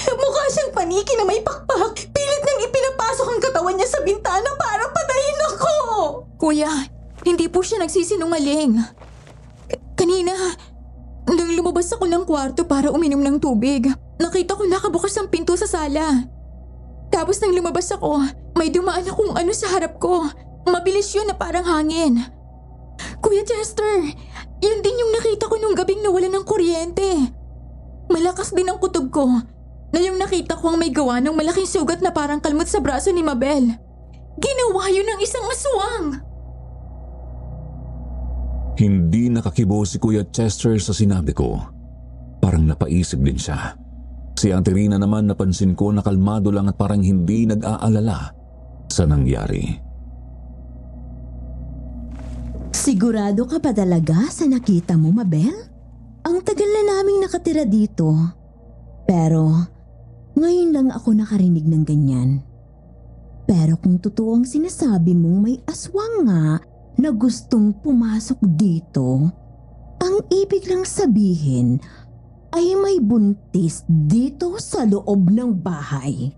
Mukha siyang paniki na may pakpak. Pilit niyang ipinapasok ang katawan niya sa bintana para patayin ako. Kuya, hindi po siya nagsisinungaling. Kanina, nang lumabas ako ng kwarto para uminom ng tubig, nakita ko nakabukas ang pinto sa sala. Tapos nang lumabas ako, may dumaan akong ano sa harap ko. Mabilis yun na parang hangin. Kuya Chester, yun din yung nakita ko nung gabing nawalan ng kuryente. Malakas din ang kutob ko na yung nakita ko ang may gawa ng malaking sugat na parang kalmot sa braso ni Mabel. Ginawa yun ng isang aswang. Hindi nakakibo si Kuya Chester sa sinabi ko. Parang napaisip din siya. Si Ate Rina naman napansin ko na kalmado lang at parang hindi nag-aalala sa nangyari. Sigurado ka pa talaga sa nakita mo, Mabel? Ang tagal na naming nakatira dito. Pero ngayon lang ako nakarinig ng ganyan. Pero kung totoo ang sinasabi mong may aswang nga na gustong pumasok dito, ang ibig lang sabihin ay may buntis dito sa loob ng bahay.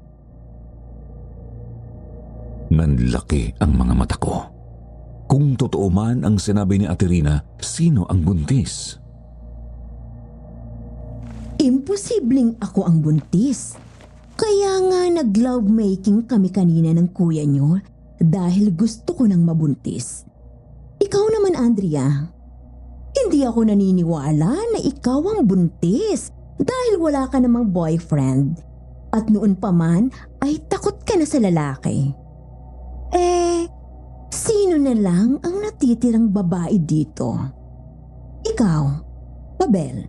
Nanlaki ang mga mata ko. Kung totoo man ang sinabi ni Ate Rina, sino ang buntis? Imposibleng ako ang buntis. Kaya nga nag-love making kami kanina ng kuya niyo dahil gusto ko nang mabuntis. Ikaw naman, Andrea. Hindi ako naniniwala na ikaw ang buntis dahil wala ka namang boyfriend. At noon pa man ay takot ka na sa lalaki. Sino na lang ang natitirang babae dito? Ikaw, Mabel,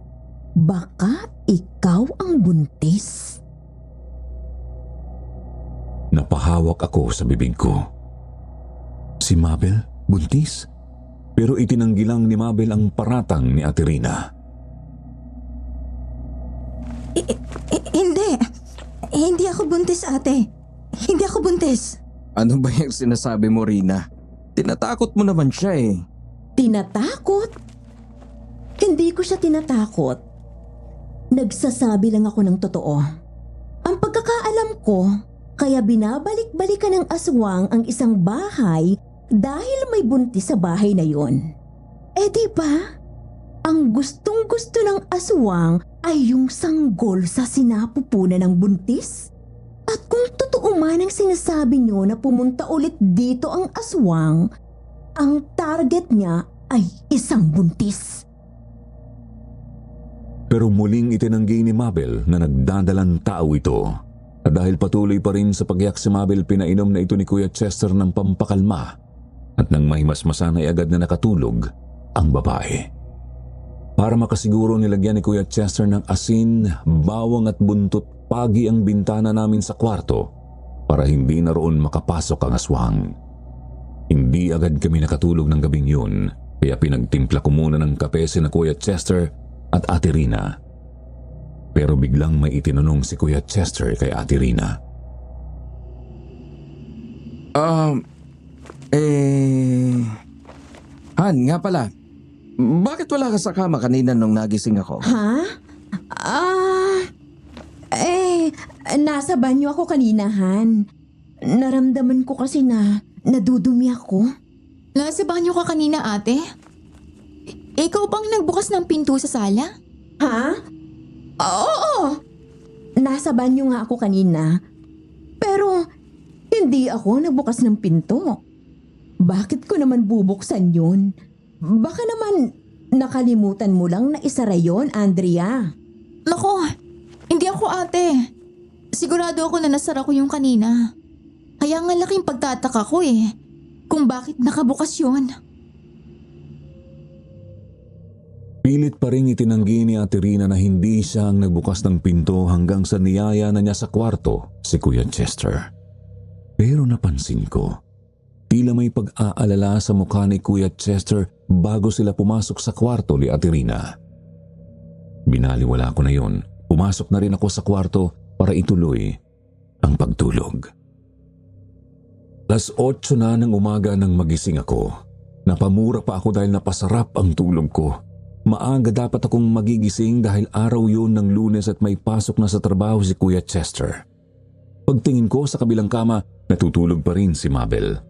baka ikaw ang buntis? Napahawak ako sa bibig ko. Si Mabel, buntis? Pero itinanggi lang ni Mabel ang paratang ni Ate Rina. Hindi. Hindi ako buntis, ate. Hindi ako buntis. Ano ba yung sinasabi mo, Rina? Tinatakot mo naman siya eh. Tinatakot? Hindi ko siya tinatakot. Nagsasabi lang ako ng totoo. Ang pagkakaalam ko, kaya binabalik-balikan ng aswang ang isang bahay dahil may buntis sa bahay na yon. Diba? Ang gustong-gusto ng aswang ay yung sanggol sa sinapupunan ng buntis? At kung totoo man ang sinasabi niyo na pumunta ulit dito ang aswang, ang target niya ay isang buntis. Pero muling itinanggi ni Mabel na nagdadalang tao ito. At dahil patuloy pa rin sa pagyak si Mabel, pinainom na ito ni Kuya Chester ng pampakalma. At nang mahimasmasan ay agad na nakatulog ang babae. Para makasiguro, nilagyan ni Kuya Chester ng asin, bawang at buntot pagi ang bintana namin sa kwarto para hindi na roon makapasok ang aswang. Hindi agad kami nakatulog ng gabing yun, kaya pinagtimpla ko muna ng kape si na Kuya Chester at Ate Rina. Pero biglang may itinanong si Kuya Chester kay Ate Rina. Han, nga pala. Bakit wala ka sa kama kanina nung nagising ako? Ha? Nasa banyo ako kanina, Han. Naramdaman ko kasi na nadudumi ako. Nasa banyo ka kanina, ate? Ikaw bang nagbukas ng pinto sa sala? Ha? Oo! Nasa banyo nga ako kanina. Pero hindi ako nagbukas ng pinto. Bakit ko naman bubuksan yun? Baka naman nakalimutan mo lang na isara yun, Andrea. Nako, hindi ako ate. Sigurado ako na nasara ko yung kanina. Kaya nga laking pagtataka ko kung bakit nakabukas yun. Pilit pa rin itinanggi ni Ate Rina na hindi siya ang nagbukas ng pinto hanggang sa niyaya na niya sa kwarto si Kuya Chester. Pero napansin ko, tila may pag-aalala sa mukha ni Kuya Chester bago sila pumasok sa kwarto ni Ate Rina. Binaliwala ko na yon. Pumasok na rin ako sa kwarto para ituloy ang pagtulog. 8:00 na ng umaga nang magising ako. Napamura pa ako dahil napasarap ang tulog ko. Maaga dapat akong magigising dahil araw yun ng Lunes at may pasok na sa trabaho si Kuya Chester. Pagtingin ko sa kabilang kama, natutulog pa rin si Mabel.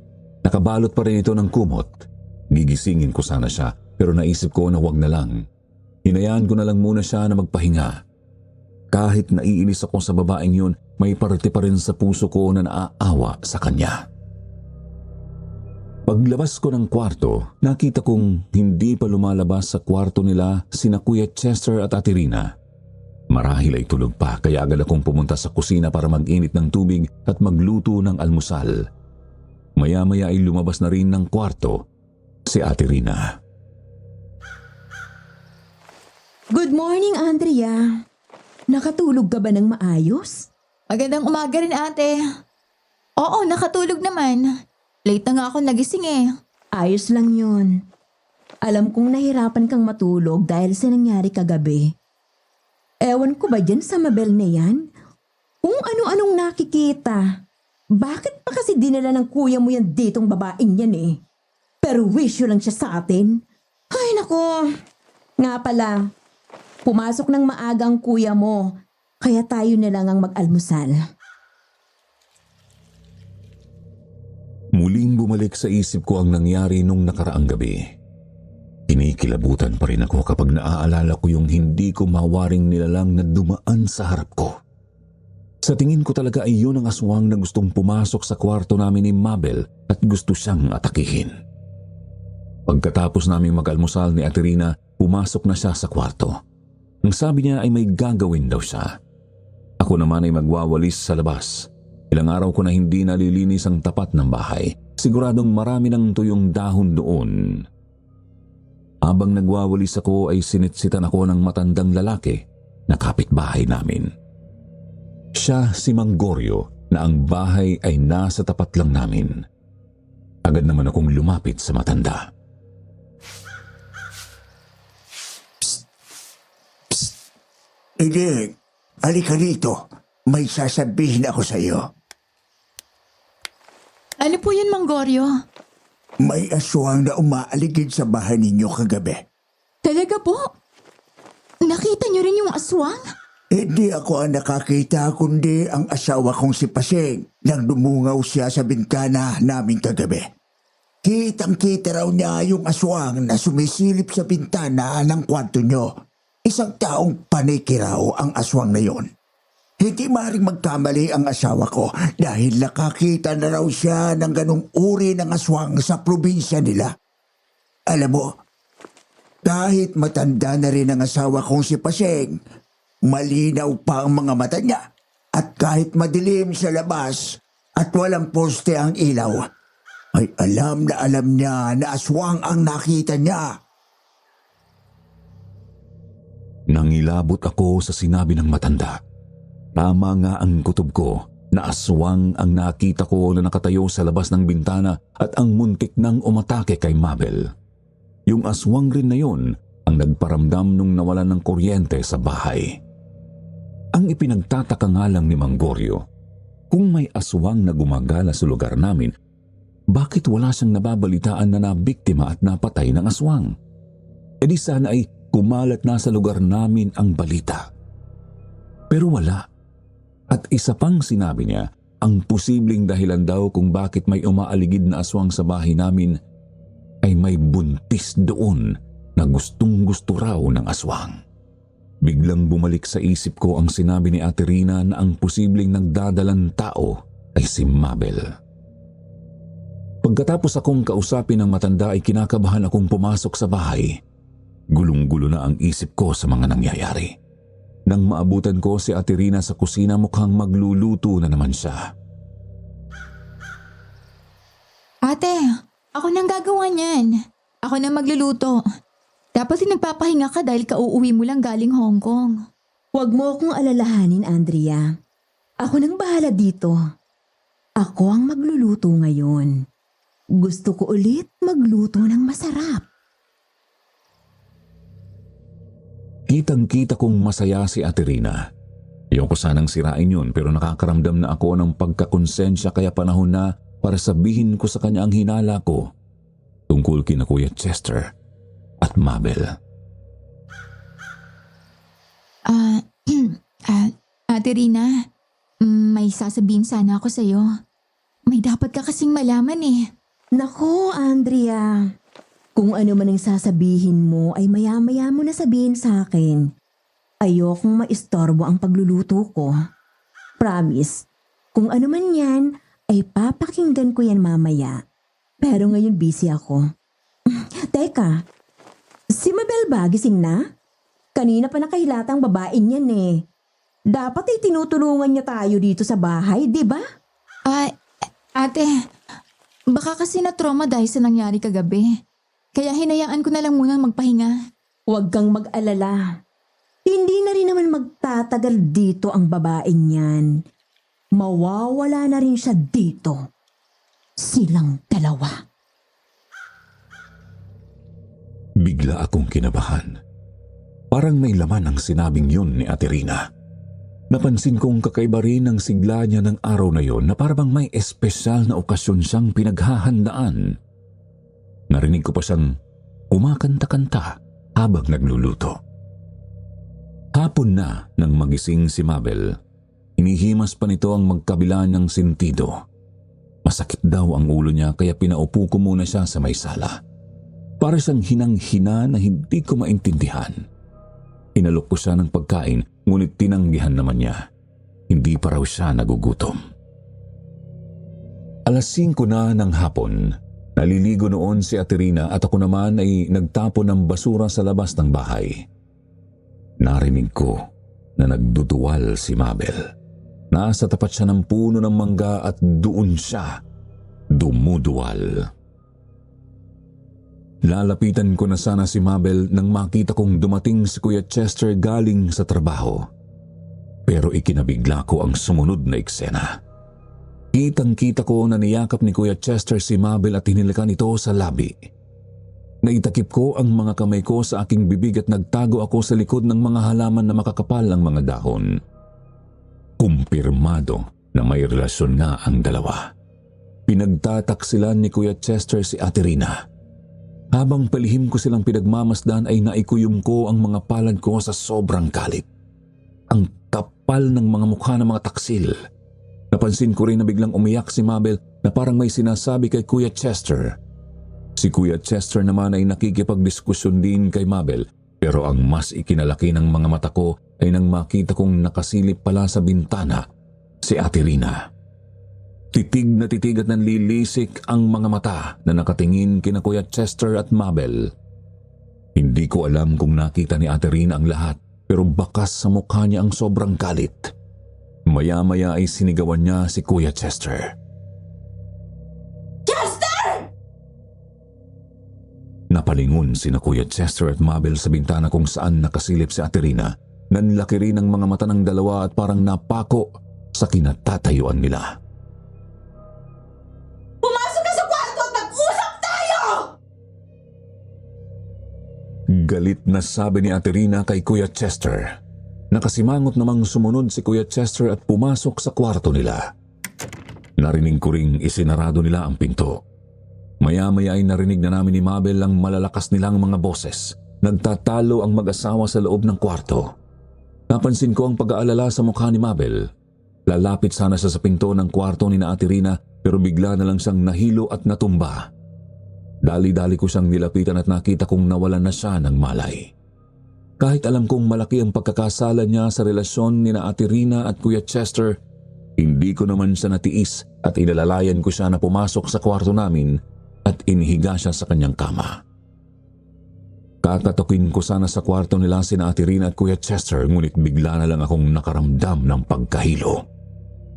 Nakabalot pa rin ito ng kumot. Gigisingin ko sana siya pero naisip ko na wag na lang. Hinayaan ko na lang muna siya na magpahinga. Kahit naiinis ako sa babaeng yun, may parte pa rin sa puso ko na naaawa sa kanya. Paglabas ko ng kwarto, nakita kong hindi pa lumalabas sa kwarto nila sina Kuya Chester at Ate Rina. Marahil ay tulog pa kaya agad akong pumunta sa kusina para mag-init ng tubig at magluto ng almusal. Maya-maya ay lumabas na rin ng kwarto si Ate Rina. Good morning, Andrea. Nakatulog ka ba ng maayos? Magandang umaga rin, ate. Oo, nakatulog naman. Late na nga ako nagising Ayos lang yun. Alam kong nahirapan kang matulog dahil sa nangyari kagabi. Ewan ko ba dyan sa Mabel na yan? Kung ano-anong nakikita. Bakit pa kasi dinala ng kuya mo yan ditong babaeng yan Pero wisyo lang siya sa atin. Ay nako. Nga pala, pumasok ng maaga ang kuya mo. Kaya tayo na lang ang mag-almusal. Muling bumalik sa isip ko ang nangyari nung nakaraang gabi. Kinikilabutan pa rin ako kapag naaalala ko yung hindi ko mawaring nilalang na dumaan sa harap ko. Sa tingin ko talaga ay yun ang aswang na gustong pumasok sa kwarto namin ni Mabel at gusto siyang atakihin. Pagkatapos naming mag-almusal ni Ate Rina, pumasok na siya sa kwarto. Ang sabi niya ay may gagawin daw siya. Ako naman ay magwawalis sa labas. Ilang araw ko na hindi nalilinis ang tapat ng bahay. Siguradong marami ng tuyong dahon doon. Habang nagwawalis ako ay sinitsitan ako ng matandang lalaki na kapitbahay namin. Siya si Mang Goryo na ang bahay ay nasa tapat lang namin. Agad naman akong lumapit sa matanda. Iling, halika dito. May sasabihin ako sa iyo. Ano po yun, Mang Goryo? May aswang na umaaligid sa bahay ninyo kagabi. Talaga po? Nakita niyo rin yung aswang? Hindi ako ang nakakita kundi ang asawa kong si Paseng nang dumungaw siya sa bintana namin kagabi. Kitang-kita raw niya yung aswang na sumisilip sa bintana ng kwarto nyo. Isang taong paniki raw ang aswang na yon. Hindi maaaring magkamali ang asawa ko dahil nakakita na raw siya ng ganong uri ng aswang sa probinsya nila. Alam mo, kahit matanda na rin ang asawa kong si Paseng, malinaw pa ang mga mata niya at kahit madilim sa labas at walang poste ang ilaw, ay alam niya na aswang ang nakita niya. Nangilabot ako sa sinabi ng matanda. Tama nga ang kutob ko na aswang ang nakita ko na nakatayo sa labas ng bintana at ang muntik nang umatake kay Mabel. Yung aswang rin na yun ang nagparamdam nung nawalan ng kuryente sa bahay. Ang ipinagtataka nga lang ni Mang Goryo, kung may aswang na gumagala sa lugar namin, bakit wala siyang nababalitaan na nabiktima at napatay ng aswang? E di sana ay kumalat na sa lugar namin ang balita. Pero wala. At isa pang sinabi niya, ang posibleng dahilan daw kung bakit may umaaligid na aswang sa bahay namin ay may buntis doon na gustong-gusto raw ng aswang. Biglang bumalik sa isip ko ang sinabi ni Ate Rina na ang posibleng nagdadalang tao ay si Mabel. Pagkatapos akong kausapin ng matanda ay kinakabahan akong pumasok sa bahay. Gulong-gulo na ang isip ko sa mga nangyayari. Nang maabutan ko si Ate Rina sa kusina, mukhang magluluto na naman siya. Ate, ako nang gagawa niyan. Ako nang magluluto. Dapat nagpapahinga ka dahil kauuwi mo lang galing Hong Kong. Huwag mo akong alalahanin, Andrea. Ako nang bahala dito. Ako ang magluluto ngayon. Gusto ko ulit magluto ng masarap. Kitang-kita kong masaya si Ate Rina. Ayoko sanang sirain yun pero nakakaramdam na ako ng pagkakonsensya kaya panahon na para sabihin ko sa kanya ang hinala ko tungkol kina Kuya Chester at Mabel. Ate Rina, may sasabihin sana ako sa'yo. May dapat ka kasing malaman eh. Nako, Andrea. Kung ano man ang sasabihin mo ay maya-maya mo na sabihin sa akin. Ayokong maistorbo ang pagluluto ko. Promise, kung ano man yan ay papakinggan ko yan mamaya. Pero ngayon busy ako. Teka, si Mabel ba gising na? Kanina pa nakahilatang babaeng yan eh. Dapat ay tinutulungan niya tayo dito sa bahay, di ba? Ate, baka kasi na-trauma dahil sa nangyari kagabi. Kaya hinayaan ko na lang muna magpahinga. Huwag kang mag-alala. Hindi na rin naman magtatagal dito ang babaeng yan. Mawawala na rin siya dito. Silang dalawa. Bigla akong kinabahan. Parang may laman ang sinabing yun ni Ate Rina. Napansin kong kakaiba rin ang sigla niya ng araw na yon na parang may espesyal na okasyon siyang pinaghahandaan. Narinig ko pa siyang kumakanta-kanta habang nagluluto. Hapon na nang magising si Mabel, inihimas pa nito ang magkabila ng sentido. Masakit daw ang ulo niya kaya pinaupo ko muna siya sa may sala. Para siyang hinang-hina na hindi ko maintindihan. Inalok ko siya ng pagkain ngunit tinanggihan naman niya. Hindi pa raw siya nagugutom. 5:00 na ng hapon. Naliligo noon si Ate Rina at ako naman ay nagtapon ng basura sa labas ng bahay. Narinig ko na nagduduwal si Mabel. Nasa tapat siya ng puno ng mangga at doon siya dumuduwal. Lalapitan ko na sana si Mabel nang makita kong dumating si Kuya Chester galing sa trabaho. Pero ikinabigla ko ang sumunod na eksena. Kitang-kita ko na niyakap ni Kuya Chester si Mabel at hinilikan ito sa labi. Naitakip ko ang mga kamay ko sa aking bibig at nagtago ako sa likod ng mga halaman na makakapal ang mga dahon. Kumpirmado na may relasyon nga ang dalawa. Pinagtataksilan ni Kuya Chester si Ate Rina. Habang palihim ko silang pinagmamasdan ay naikuyom ko ang mga palad ko sa sobrang galit. Ang kapal ng mga mukha ng mga taksil. Napansin ko rin na biglang umiyak si Mabel na parang may sinasabi kay Kuya Chester. Si Kuya Chester naman ay nakikipagdiskusyon din kay Mabel pero ang mas ikinalaki ng mga mata ko ay nang makita kong nakasilip pala sa bintana si Ate Rina. Titig na titig at nanlilisik ang mga mata na nakatingin kina Kuya Chester at Mabel. Hindi ko alam kung nakita ni Ate Rina ang lahat pero bakas sa mukha niya ang sobrang galit. Maya-maya ay sinigawan niya si Kuya Chester. Chester! Napalingon sina Kuya Chester at Mabel sa bintana kung saan nakasilip si Ate Rina. Nanlaki rin ang mga mata ng dalawa at parang napako sa kinatatayuan nila. Pumasok ka sa kwarto at mag-usap tayo! Galit na sabi ni Ate Rina kay Kuya Chester. Nakasimangot namang sumunod si Kuya Chester at pumasok sa kwarto nila. Narinig ko ring isinarado nila ang pinto. Maya-maya ay narinig na namin ni Mabel ang malalakas nilang mga boses. Nagtatalo ang mag-asawa sa loob ng kwarto. Napansin ko ang pag-aalala sa mukha ni Mabel. Lalapit sana siya sa pinto ng kwarto ni na Ate Rina pero bigla na lang siyang nahilo at natumba. Dali-dali ko siyang nilapitan at nakita kong nawalan na siya ng malay. Kahit alam kong malaki ang pagkakasala niya sa relasyon ni na Ate Rina at Kuya Chester, hindi ko naman siya natiis at inalalayan ko siya na pumasok sa kwarto namin at inihiga siya sa kanyang kama. Kakatukin ko sana sa kwarto nila si na Ate Rina at Kuya Chester ngunit bigla na lang akong nakaramdam ng pagkahilo.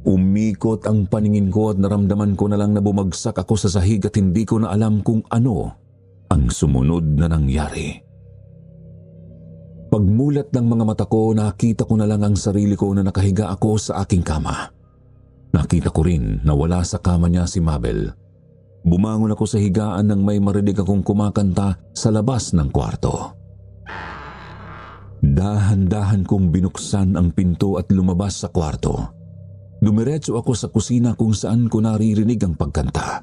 Umikot ang paningin ko at naramdaman ko na lang na bumagsak ako sa sahig at hindi ko na alam kung ano ang sumunod na nangyari. Pagmulat ng mga mata ko, nakita ko na lang ang sarili ko na nakahiga ako sa aking kama. Nakita ko rin na wala sa kama niya si Mabel. Bumangon ako sa higaan nang may marinig akong kumakanta sa labas ng kwarto. Dahan-dahan kong binuksan ang pinto at lumabas sa kwarto. Dumiretso ako sa kusina kung saan ko naririnig ang pagkanta.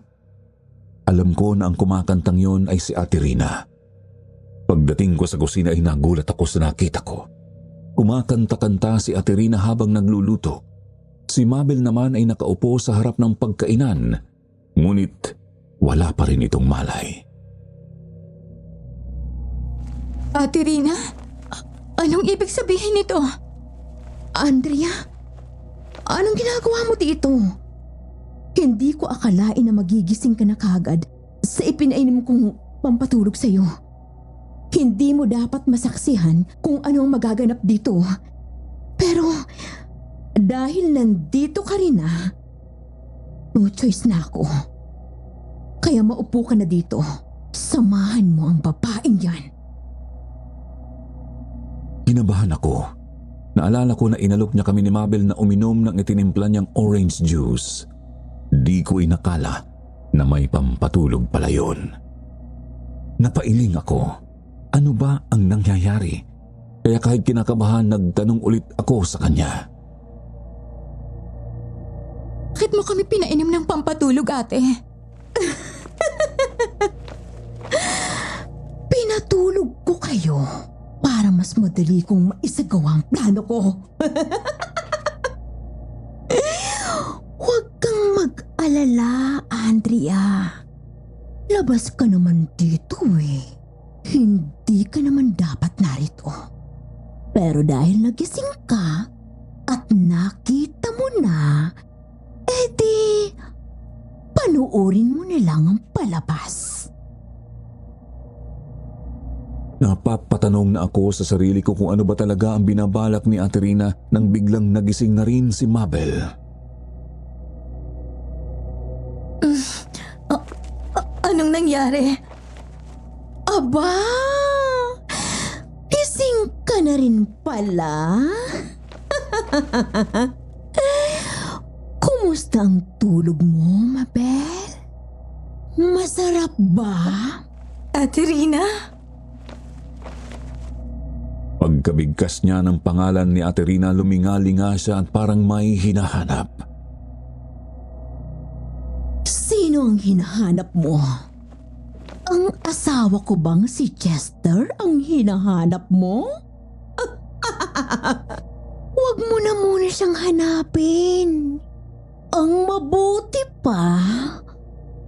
Alam ko na ang kumakantang yon ay si Ate Rina. Pagdating ko sa kusina ay nagulat ako sa nakita ko. Kumakanta-kanta si Ate Rina habang nagluluto. Si Mabel naman ay nakaupo sa harap ng pagkainan, ngunit wala pa rin itong malay. Ate Rina, anong ibig sabihin nito? Andrea, anong ginagawa mo dito? Hindi ko akalain na magigising ka na kagad sa ipinainom kong pampatulog sa'yo. Hindi mo dapat masaksihan kung anong magaganap dito. Pero dahil nandito ka rin na, no choice na ako. Kaya maupo ka na dito. Samahan mo ang babaeng yan. Kinabahan ako. Naalala ko na inalok niya kami ni Mabel na uminom ng itinimpla niyang orange juice. Di ko inakala na may pampatulog pala yun. Napailing ako. Ano ba ang nangyayari? Kaya kahit kinakabahan, nagtanong ulit ako sa kanya. Bakit mo kami pinainom ng pampatulog, ate? Pinatulog ko kayo para mas madali kong maisagawa ang plano ko. Huwag kang mag-alala, Andrea. Labas ka naman dito eh. Hindi ka naman dapat narito. Pero dahil nagising ka at nakita mo na, edi panuorin mo na lang ang palabas. Napapatanong na ako sa sarili ko kung ano ba talaga ang binabalak ni Ate Rina nang biglang nagising na rin si Mabel. Anong nangyari? Aba! Gising ka na rin pala? Kumusta ang tulog mo, Mabel? Masarap ba? Ate Rina? Pagkabigkas niya ng pangalan ni Ate Rina, lumingalinga siya at parang may hinahanap. Sino ang hinahanap mo? Ang asawa ko bang si Chester ang hinahanap mo? Huwag mo na muna siyang hanapin. Ang mabuti pa,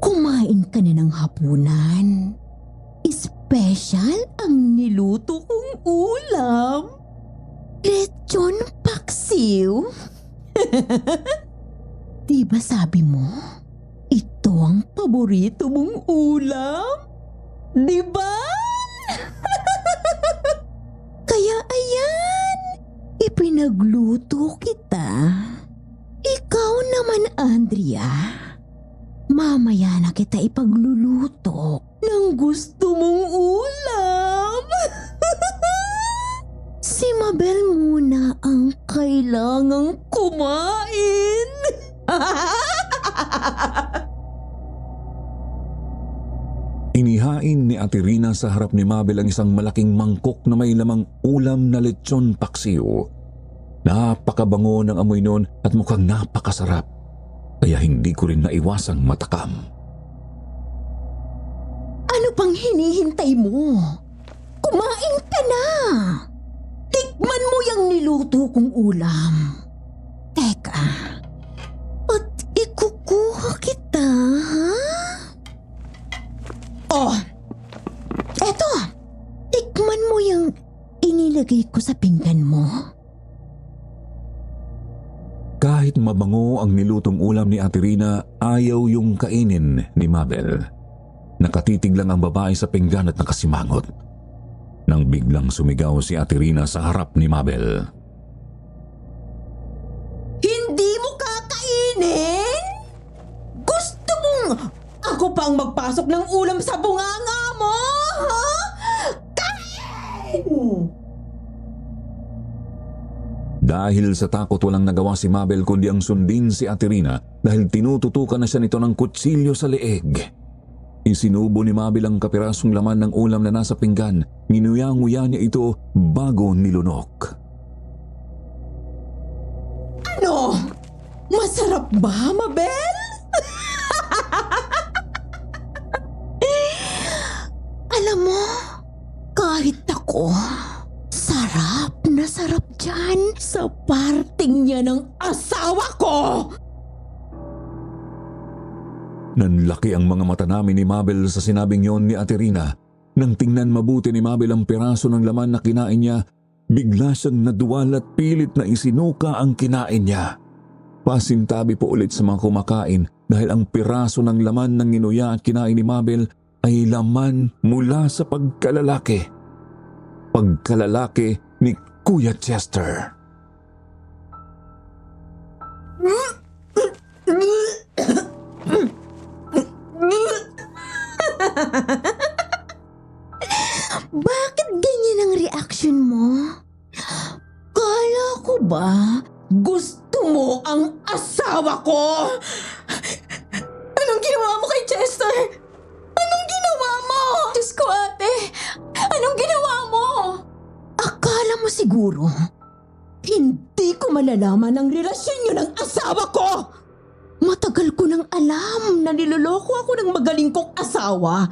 kumain ka na ng hapunan. Special ang niluto kong ulam. Lechon paksiw. Di ba sabi mo, ito ang paborito mong ulam? Di ba? Kaya ayan, ipinagluto kita. Ikaw naman, Andrea. Mamaya na kita ipagluluto ng gusto mong ulam. Si Mabel muna ang kailangang kumain. Inihain ni Ate Rina sa harap ni Mabel ang isang malaking mangkok na may lamang ulam na lechon paksiw. Napakabango ng amoy noon at mukhang napakasarap, kaya hindi ko rin naiwasang matakam. Ano pang hinihintay mo? Kumain ka na! Tikman mo yung niluto kong ulam. Teka, at ikukuha kita, ha? Oh, eto, tikman mo yung inilagay ko sa pinggan mo. Kahit mabango ang nilutong ulam ni Ate Rina, ayaw yung kainin ni Mabel. Nakatitig lang ang babae sa pinggan at nakasimangot. Nang biglang sumigaw si Ate Rina sa harap ni Mabel. Hindi mo kakainin? Gusto mong ako pang magpasok ng ulam sa bunganga mo? Ha? Kain! Dahil sa takot walang nagawa si Mabel kundi ang sundin si Ate Rina dahil tinututukan na siya nito ng kutsilyo sa leeg. Isinubo ni Mabel ang kapirasong laman ng ulam na nasa pinggan. Nginuya-nguya niya ito bago nilunok. Ano? Masarap ba, Mabel? Alam mo, kahit ako, sarap na sarap dyan sa parting niya ng asawa ko! Nanlaki ang mga mata namin ni Mabel sa sinabing yon ni Ate Rina. Nang tingnan mabuti ni Mabel ang piraso ng laman na kinain niya, bigla siyang naduwal at pilit na isinuka ang kinain niya. Pasintabi po ulit sa mga kumakain dahil ang piraso ng laman ng inuya at kinain ni Mabel ay laman mula sa pagkalalaki. Pagkalalaki ni Kuya Chester. Bakit ganyan ang reaction mo? Kala ko ba gusto mo ang asawa ko? Anong ginawa mo kay Chester? Anong ginawa mo? Diyos ko, ate! Anong ginawa mo? Akala mo siguro hindi ko malalaman ang relasyon niyo ng asawa ko? Matagal ko nang alam na niloloko ako ng magaling kong asawa.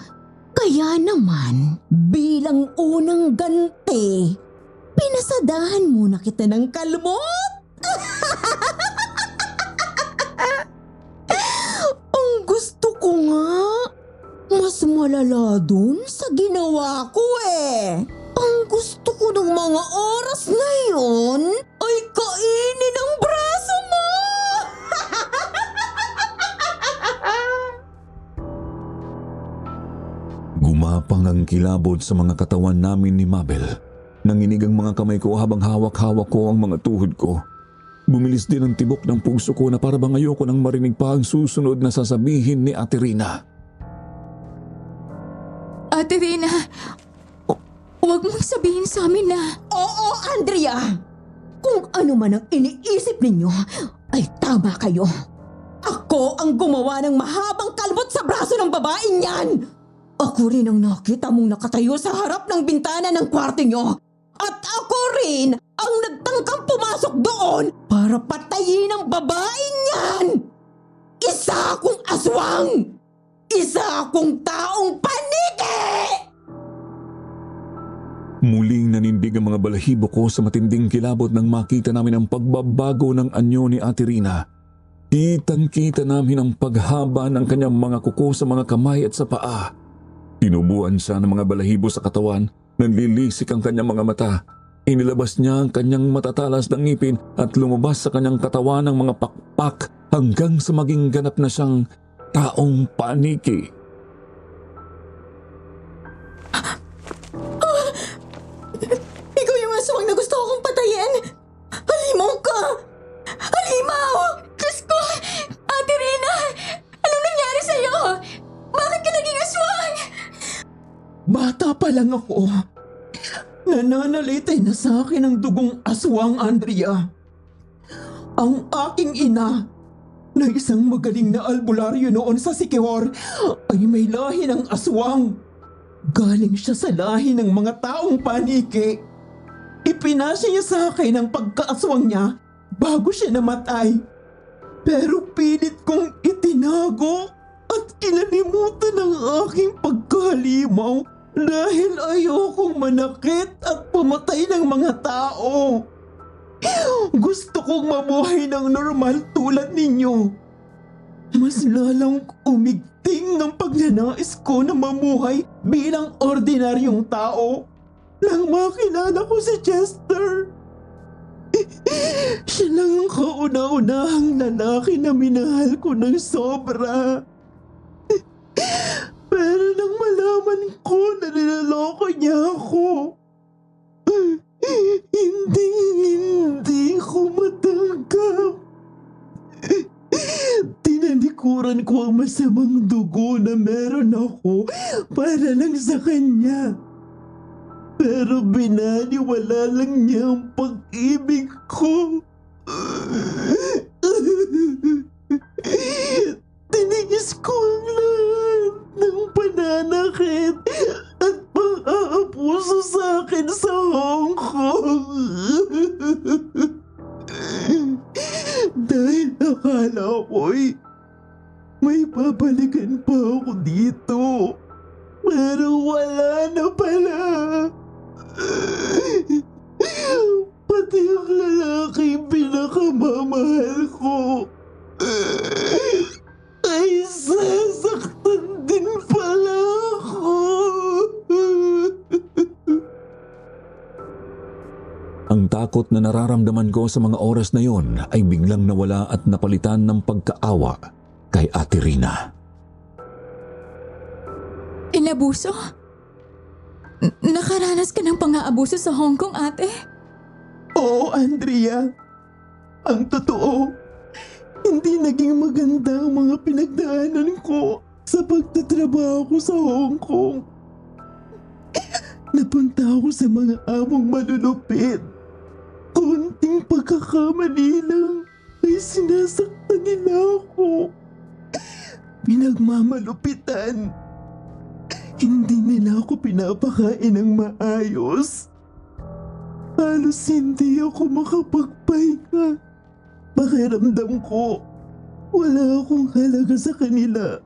Kaya naman, bilang unang ganti, pinasadahan muna kita ng kalmot. Ang gusto ko nga, mas malala dun sa ginawa ko eh. Ang gusto ko ng mga oras na yun ay kainin ang braso mo. Gumapang ang kilabot sa mga katawan namin ni Mabel. Nanginig ang mga kamay ko habang hawak-hawak ko ang mga tuhod ko. Bumilis din ang tibok ng puso ko na para bang ayoko nang marinig pa ang susunod na sasabihin ni Ate Rina. Ate Rina, huwag mong sabihin sa amin na... Oo, Andrea! Kung ano man ang iniisip ninyo, ay tama kayo. Ako ang gumawa ng mahabang kalbot sa braso ng babaeng yan! Ako rin ang nakita mong nakatayo sa harap ng bintana ng kwarto nyo. At ako rin ang nagtangkang pumasok doon para patayin ang babaeng yan! Isa akong aswang! Isa akong taong paniki! Muling nanindig ang mga balahibo ko sa matinding kilabot nang makita namin ang pagbabago ng anyo ni Ate Rina. Kitang-kita namin ang paghaba ng kanyang mga kuko sa mga kamay at sa paa. Tinubuan siya ng mga balahibo sa katawan, nanlilisik ang kanyang mga mata. Inilabas niya ang kanyang matatalas na ngipin at lumabas sa kanyang katawan ng mga pakpak hanggang sa maging ganap na siyang taong paniki. Ikaw yung aswang na gusto kong patayin! Halimaw ka! Halimaw! Diyos ko! Ate Rina! Anong nangyari sa'yo? Bakit ka naging aswang? Bata pa lang ako. Nananalitay na sa akin ang dugong aswang, Andrea. Ang aking ina, na isang magaling na albularyo noon sa Siquijor, ay may lahi ng aswang. Galing siya sa lahi ng mga taong paniki. Ipinasa niya sa akin ang pagkaaswang niya bago siya namatay. Pero pilit kong itinago at kinalimutan ang aking pagkahalimaw Dahil ayokong manakit at pumatay ng mga tao. Gusto kong mabuhay ng normal tulad ninyo. Mas lalang umigting ng pagnanais ko na mamuhay bilang ordinaryong tao nang makilala ko si Chester. Siya lang ang kauna-unahang lalaki na minahal ko ng sobra. Pero nang malaman ko na nilaloko niya ako, hindi ko matanggap. Tinalikuran ko ang masamang dugo na meron ako para lang sa kanya. Pero binaliwala lang niya ang pag-ibig ko. Tinigis ko ang lahat ng pananakit at pang-aabuso sa akin sa Hong Kong. Dahil akala ko'y may babalikan pa ako dito. Pero wala na pala. Pati ang lalaking pinakamamahal ko ay sasaktan din pala ako. Ang takot na nararamdaman ko sa mga oras na yon ay biglang nawala at napalitan ng pagkaawa kay Ate Rina. Inabuso? Nakaranas ka ng pang-aabuso sa Hong Kong, ate? Oo, Andrea. Ang totoo, hindi naging maganda ang mga pinagdaanan ko sa pagtatrabaho ko sa Hong Kong. Napunta ako sa mga among malulupit. Konting pagkakamali lang ay sinasaktan nila ako. Pinagmamalupitan. Hindi nila ako pinapakain ng maayos. Halos hindi ako makapagpahinga. Pakiramdam ko, wala akong halaga sa kanila.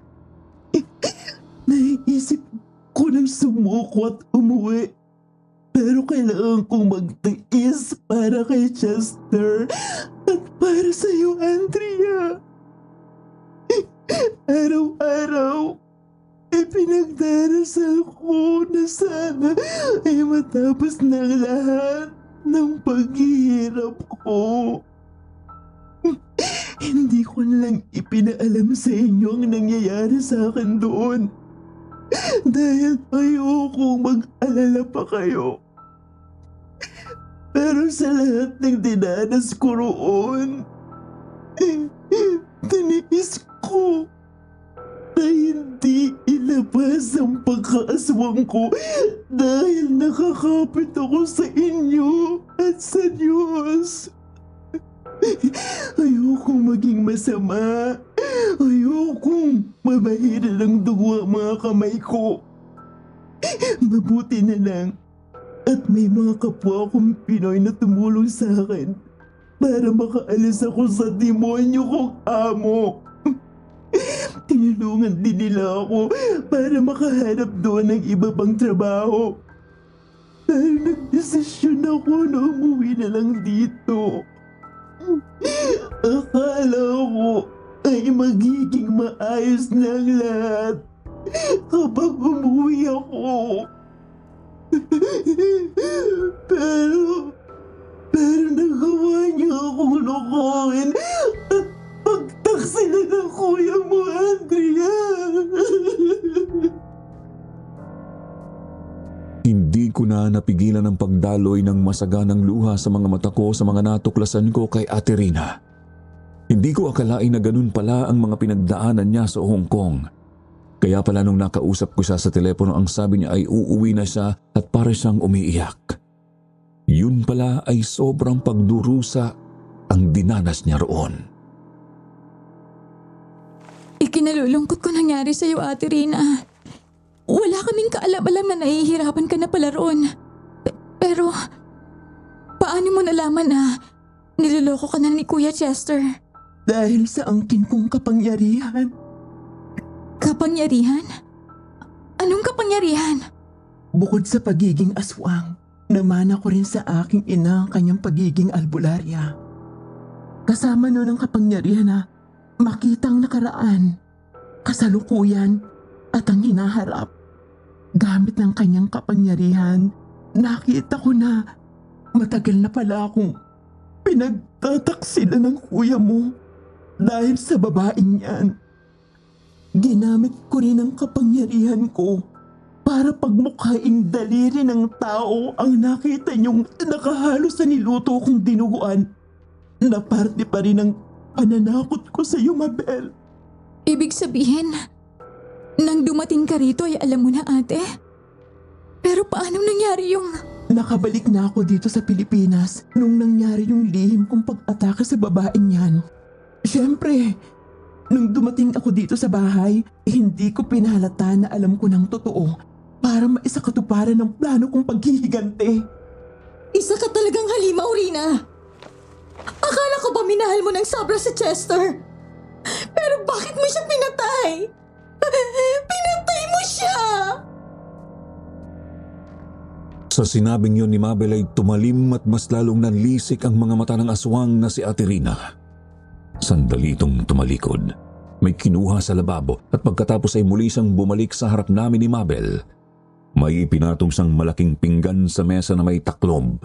Naiisip ko nang sumuko at umuwi. Pero kailangan kong magtiis para kay Chester at para sa iyo, Andrea. Araw-araw, ipinagdarasal ko na sana ay matapos ng lahat ng paghihirap ko. Hindi ko lang ipinaalam sa inyo ang nangyayari sa akin doon. Dahil ayokong mag-alala pa kayo. Pero sa lahat ng dinanas ko roon, tiniis ko na hindi ilabas ang pagkaaswang ko dahil nakakapit ako sa inyo at sa Diyos. Ayokong maging masama. Ayokong mabahira ng dugo ang mga kamay ko. Mabuti na lang at may mga kapwa akong Pinoy na tumulong sa akin para makaalis ako sa demonyo kong amo. Tinulungan din nila ako para makahanap doon ng iba pang trabaho. Pero nagdesisyon ako na umuwi na lang dito. Akala ko ay magiging maayos na ang lahat kapag umuwi ako. Pero nagawa niyo akong lokohin at pagtaksila ng kuya mo, Andrea. Hindi ko na napigilan ang pagdaloy ng masaganang luha sa mga mata ko sa mga natuklasan ko kay Ate Rina. Hindi ko akalain na ganun pala ang mga pinagdaanan niya sa Hong Kong. Kaya pala nung nakausap ko siya sa telepono, ang sabi niya ay uuwi na siya at para siyang umiiyak. Yun pala ay sobrang pagdurusa ang dinanas niya roon. Ikinalulungkot ko nangyari sa iyo, Ate Rina. Wala kaming kaalam-alam na nahihirapan ka na pala roon. Pero, paano mo nalaman na niloloko ka na ni Kuya Chester? Dahil sa angkin kong kapangyarihan. Kapangyarihan? Anong kapangyarihan? Bukod sa pagiging aswang, namana ko rin sa aking ina ang kanyang pagiging albularya. Kasama nun ang kapangyarihan na makitang nakaraan, kasalukuyan at ang hinaharap. Gamit ng kanyang kapangyarihan, nakita ko na matagal na pala akong pinagtataksila ng kuya mo dahil sa babaeng yan. Ginamit ko rin ang kapangyarihan ko para pagmukhaing daliri ng tao ang nakita niyong nakahalo sa niluto kong dinuguan na parte pa rin ng pananakot ko sa iyo, Mabel. Ibig sabihin, nang dumating ka rito ay alam mo na ate? Pero paano nangyari yung... Nakabalik na ako dito sa Pilipinas nung nangyari yung lihim kong pag-atake sa babaeng yan. Siyempre, nung dumating ako dito sa bahay, hindi ko pinahalata na alam ko ng totoo para maisakatuparan ng plano kong paghihigante. Isa ka talagang halimaw, Rina. Akala ko ba minahal mo ng sobra si Chester? Pero bakit mo siya pinatay? Pinatay mo siya! Sa sinabing yun ni Mabel ay tumalim at mas lalong nanlisik ang mga mata ng aswang na si Ate Rina. Sandali itong tumalikod. May kinuha sa lababo at pagkatapos ay muli siyang bumalik sa harap namin ni Mabel. May ipinatong siyang malaking pinggan sa mesa na may taklob.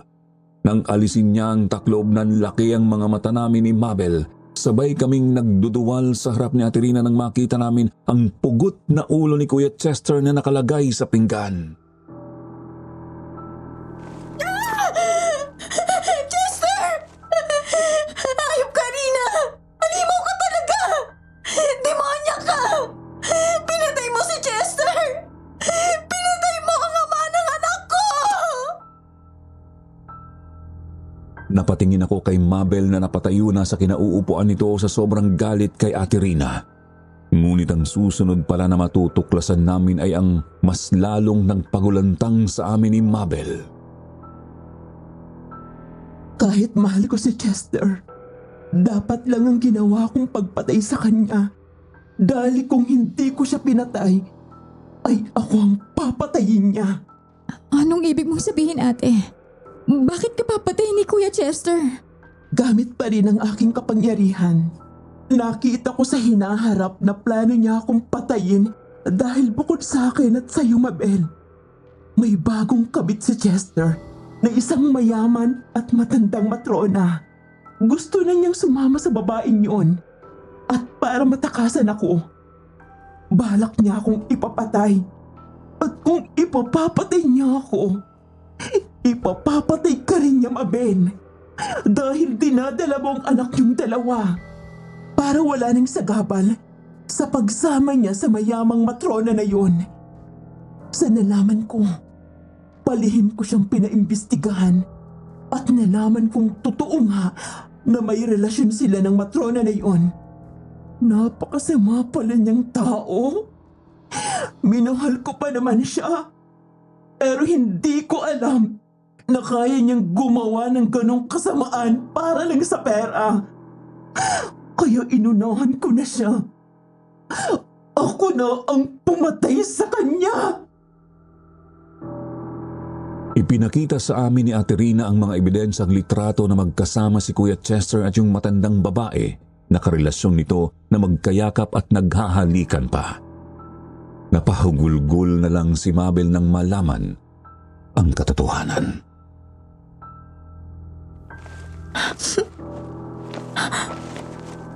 Nang alisin niya ang taklob, nanlaki ang mga mata namin ni Mabel. Sabay kaming nagduduwal sa harap ni Ate Rina nang makita namin ang pugot na ulo ni Kuya Chester na nakalagay sa pinggan. Chester! Ayop ka, Rina! Halimaw ka talaga! Demonya ka! Pinatay mo si Chester! Pinatay mo ang ama ng anak ko! Napatingin ako kay Mabel na napatayo na sa kinauupuan nito sa sobrang galit kay Ate Rina. Ngunit ang susunod pala na matutuklasan namin ay ang mas lalong nagpagulantang sa amin ni Mabel. Kahit mahal ko si Chester, dapat lang ang ginawa kong pagpatay sa kanya. Dahil kung hindi ko siya pinatay, ay ako ang papatayin niya. Anong ibig mong sabihin ate? Bakit ka papatay ni Kuya Chester? Gamit pa rin ang aking kapangyarihan. Nakita ko sa hinaharap na plano niya akong patayin dahil bukod sa akin at sa iyo, Mabel, may bagong kabit si Chester na isang mayaman at matandang matrona. Gusto na niyang sumama sa babaeng yun. At para matakasan ako, balak niya akong ipapatay. At kung ipapapatay niya ako, ipapapatay ka rin niya, Mabel. Dahil dinadala mo ang anak niyong dalawa para wala nang sagabal sa pagsama niya sa mayamang matrona na yun. Sa nalaman ko, palihim ko siyang pinaimbestigahan at nalaman kong totoo nga na may relasyon sila ng matrona na yun. Napakasama pala niyang tao. Minahal ko pa naman siya. Pero hindi ko alam na kaya niyang gumawa ng ganong kasamaan para lang sa pera. Kaya inunahan ko na siya. Ako na ang pumatay sa kanya. Ipinakita sa amin ni Ate Rina ang mga ebidensyang litrato na magkasama si Kuya Chester at yung matandang babae na karelasyon nito na magkayakap at naghahalikan pa. Napahugulgol na lang si Mabel nang malaman ang katotohanan.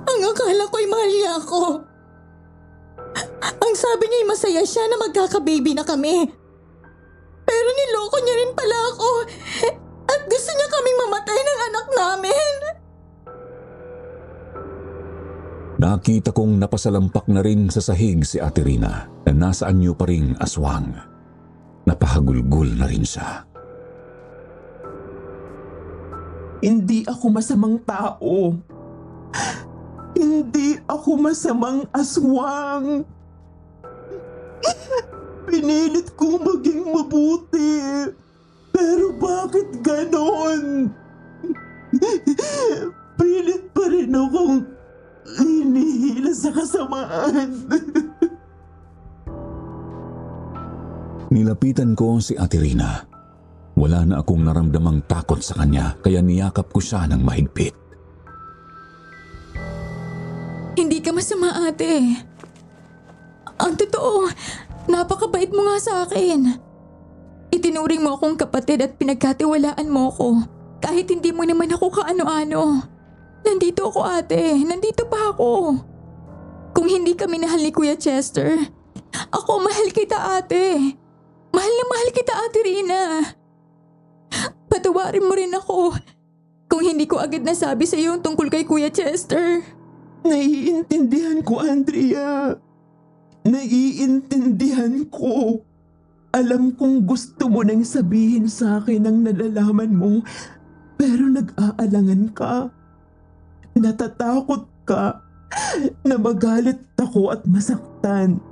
Ang akala ko'y mahal niya ako. Ang sabi niya'y masaya siya na magkaka-baby na kami. Pero niloko niya rin pala ako at gusto niya kaming mamatay ng anak namin. Nakita kong napasalampak na rin sa sahig si Ate Rina na nasa anyo pa ring aswang. Napahagulgol na rin siya. Hindi ako masamang tao. Hindi ako masamang aswang. Pinilit kong maging mabuti. Pero bakit ganon? Pilit pa rin akong hinihila sa kasamaan. Nilapitan ko si Ate Rina. Wala na akong naramdamang takot sa kanya kaya niyakap ko siya ng mahigpit. Hindi ka masama, ate. Ang totoo, napakabait mo nga sa akin. Itinuring mo akong kapatid at pinagkatiwalaan mo ako. Kahit hindi mo naman ako kaano-ano. Nandito ako, ate. Nandito pa ako. Kung hindi ka minahal ni Kuya Chester, ako mahal kita, ate. Mahal na mahal kita, Ate Rina. Patawarin mo rin ako kung hindi ko agad nasabi sa iyo tungkol kay Kuya Chester. Naiintindihan ko, Andrea. Naiintindihan ko. Alam kong gusto mo nang sabihin sa akin ang nalalaman mo, pero nag-aalangan ka. Natatakot ka na magalit ako at masaktan.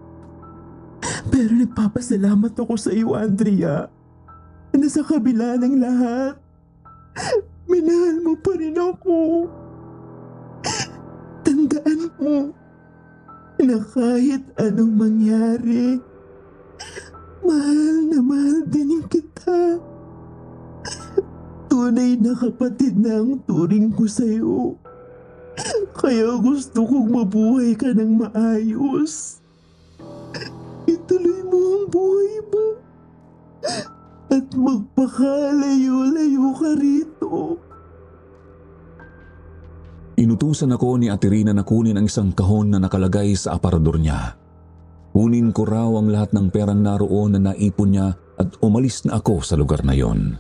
Pero nagpapasalamat ako sa iyo, Andrea, na sa kabila ng lahat, minahal mo pa rin ako. Tandaan mo na kahit anong mangyari, mahal na mahal din kita. Tunay na kapatid na ang turing ko sa'yo. Kaya gusto kong mabuhay ka ng maayos. Ituloy mo ang buhay mo at magpakalayo-layo ka rito. Inutusan ako ni Ate Rina na kunin ang isang kahon na nakalagay sa aparador niya. Kunin ko raw ang lahat ng perang naroon na naipon niya at umalis na ako sa lugar na yon.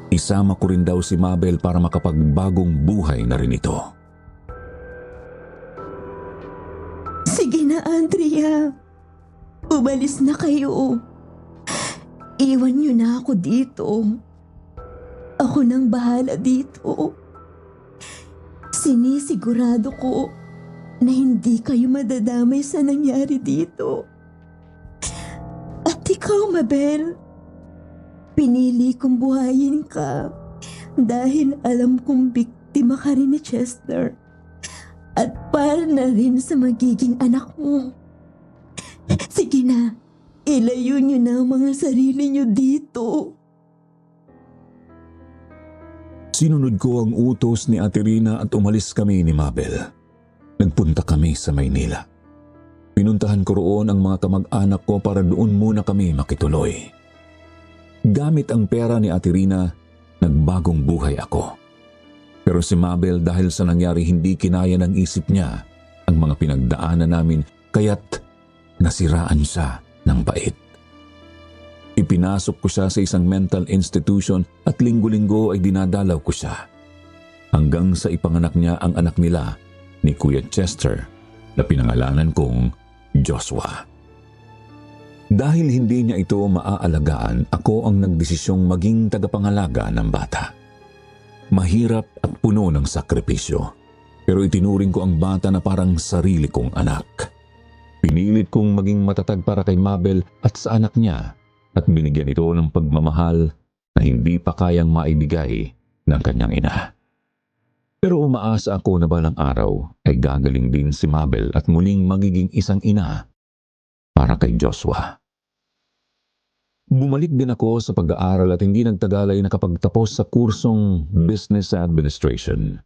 Isama ko rin daw si Mabel para makapagbagong buhay na rin ito. Sige na, Andrea. Umalis na kayo. Iwan niyo na ako dito. Ako nang bahala dito. Sinisigurado ko na hindi kayo madadamay sa nangyari dito. At ikaw, Mabel, pinili kong buhayin ka dahil alam kong biktima ka rin ni Chester at para na rin sa magiging anak mo. Sige na, ilayo niyo na ang mga sarili niyo dito. Sinunod ko ang utos ni Ate Rina at umalis kami ni Mabel. Nagpunta kami sa Maynila. Pinuntahan ko roon ang mga kamag-anak ko para doon muna kami makituloy. Gamit ang pera ni Ate Rina, nagbagong buhay ako. Pero si Mabel dahil sa nangyari hindi kinaya ng isip niya ang mga pinagdaanan namin kaya't nasiraan siya ng bait. Ipinasok ko siya sa isang mental institution at linggo-linggo ay dinadalaw ko siya. Hanggang sa ipanganak niya ang anak nila ni Kuya Chester na pinangalanan kong Joshua. Dahil hindi niya ito maaalagaan, ako ang nagdesisyong maging tagapangalaga ng bata. Mahirap at puno ng sakripisyo, pero itinuring ko ang bata na parang sarili kong anak. Pinilit kong maging matatag para kay Mabel at sa anak niya at binigyan ito ng pagmamahal na hindi pa kayang maibigay ng kanyang ina. Pero umaasa ako na balang araw ay gagaling din si Mabel at muling magiging isang ina para kay Joshua. Bumalik din ako sa pag-aaral at hindi nagtagal ay nakapagtapos sa kursong Business Administration.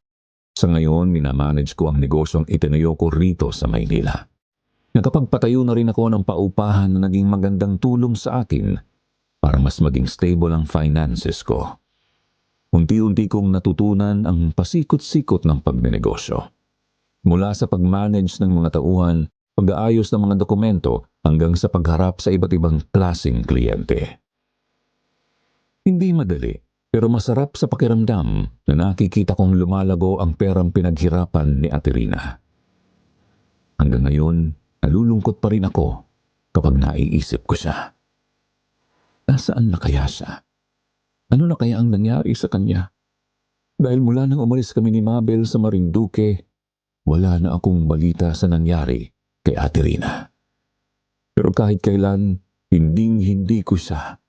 Sa ngayon, minamanage ko ang negosyong itinayo ko rito sa Maynila. Nakapagpatayo na rin ako ng paupahan na naging magandang tulong sa akin para mas maging stable ang finances ko. Unti-unti kong natutunan ang pasikot-sikot ng pagnenegosyo. Mula sa pag-manage ng mga tauhan, pag-aayos ng mga dokumento hanggang sa pagharap sa iba't ibang klaseng kliyente. Hindi madali, pero masarap sa pakiramdam na nakikita kong lumalago ang perang pinaghirapan ni Ate Rina. Hanggang ngayon, nalulungkot pa rin ako kapag naiisip ko siya. Nasaan na kaya siya? Ano na kaya ang nangyari sa kanya? Dahil mula nang umalis kami ni Mabel sa Marinduque, wala na akong balita sa nangyari kay Ate Rina. Pero kahit kailan, hindi ko siya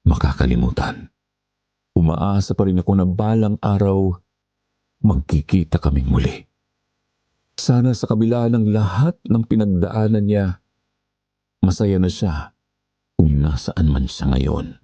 makakalimutan. Umaasa pa rin ako na balang araw, magkikita kaming muli. Sana sa kabila ng lahat ng pinagdaanan niya, masaya na siya kung nasaan man siya ngayon.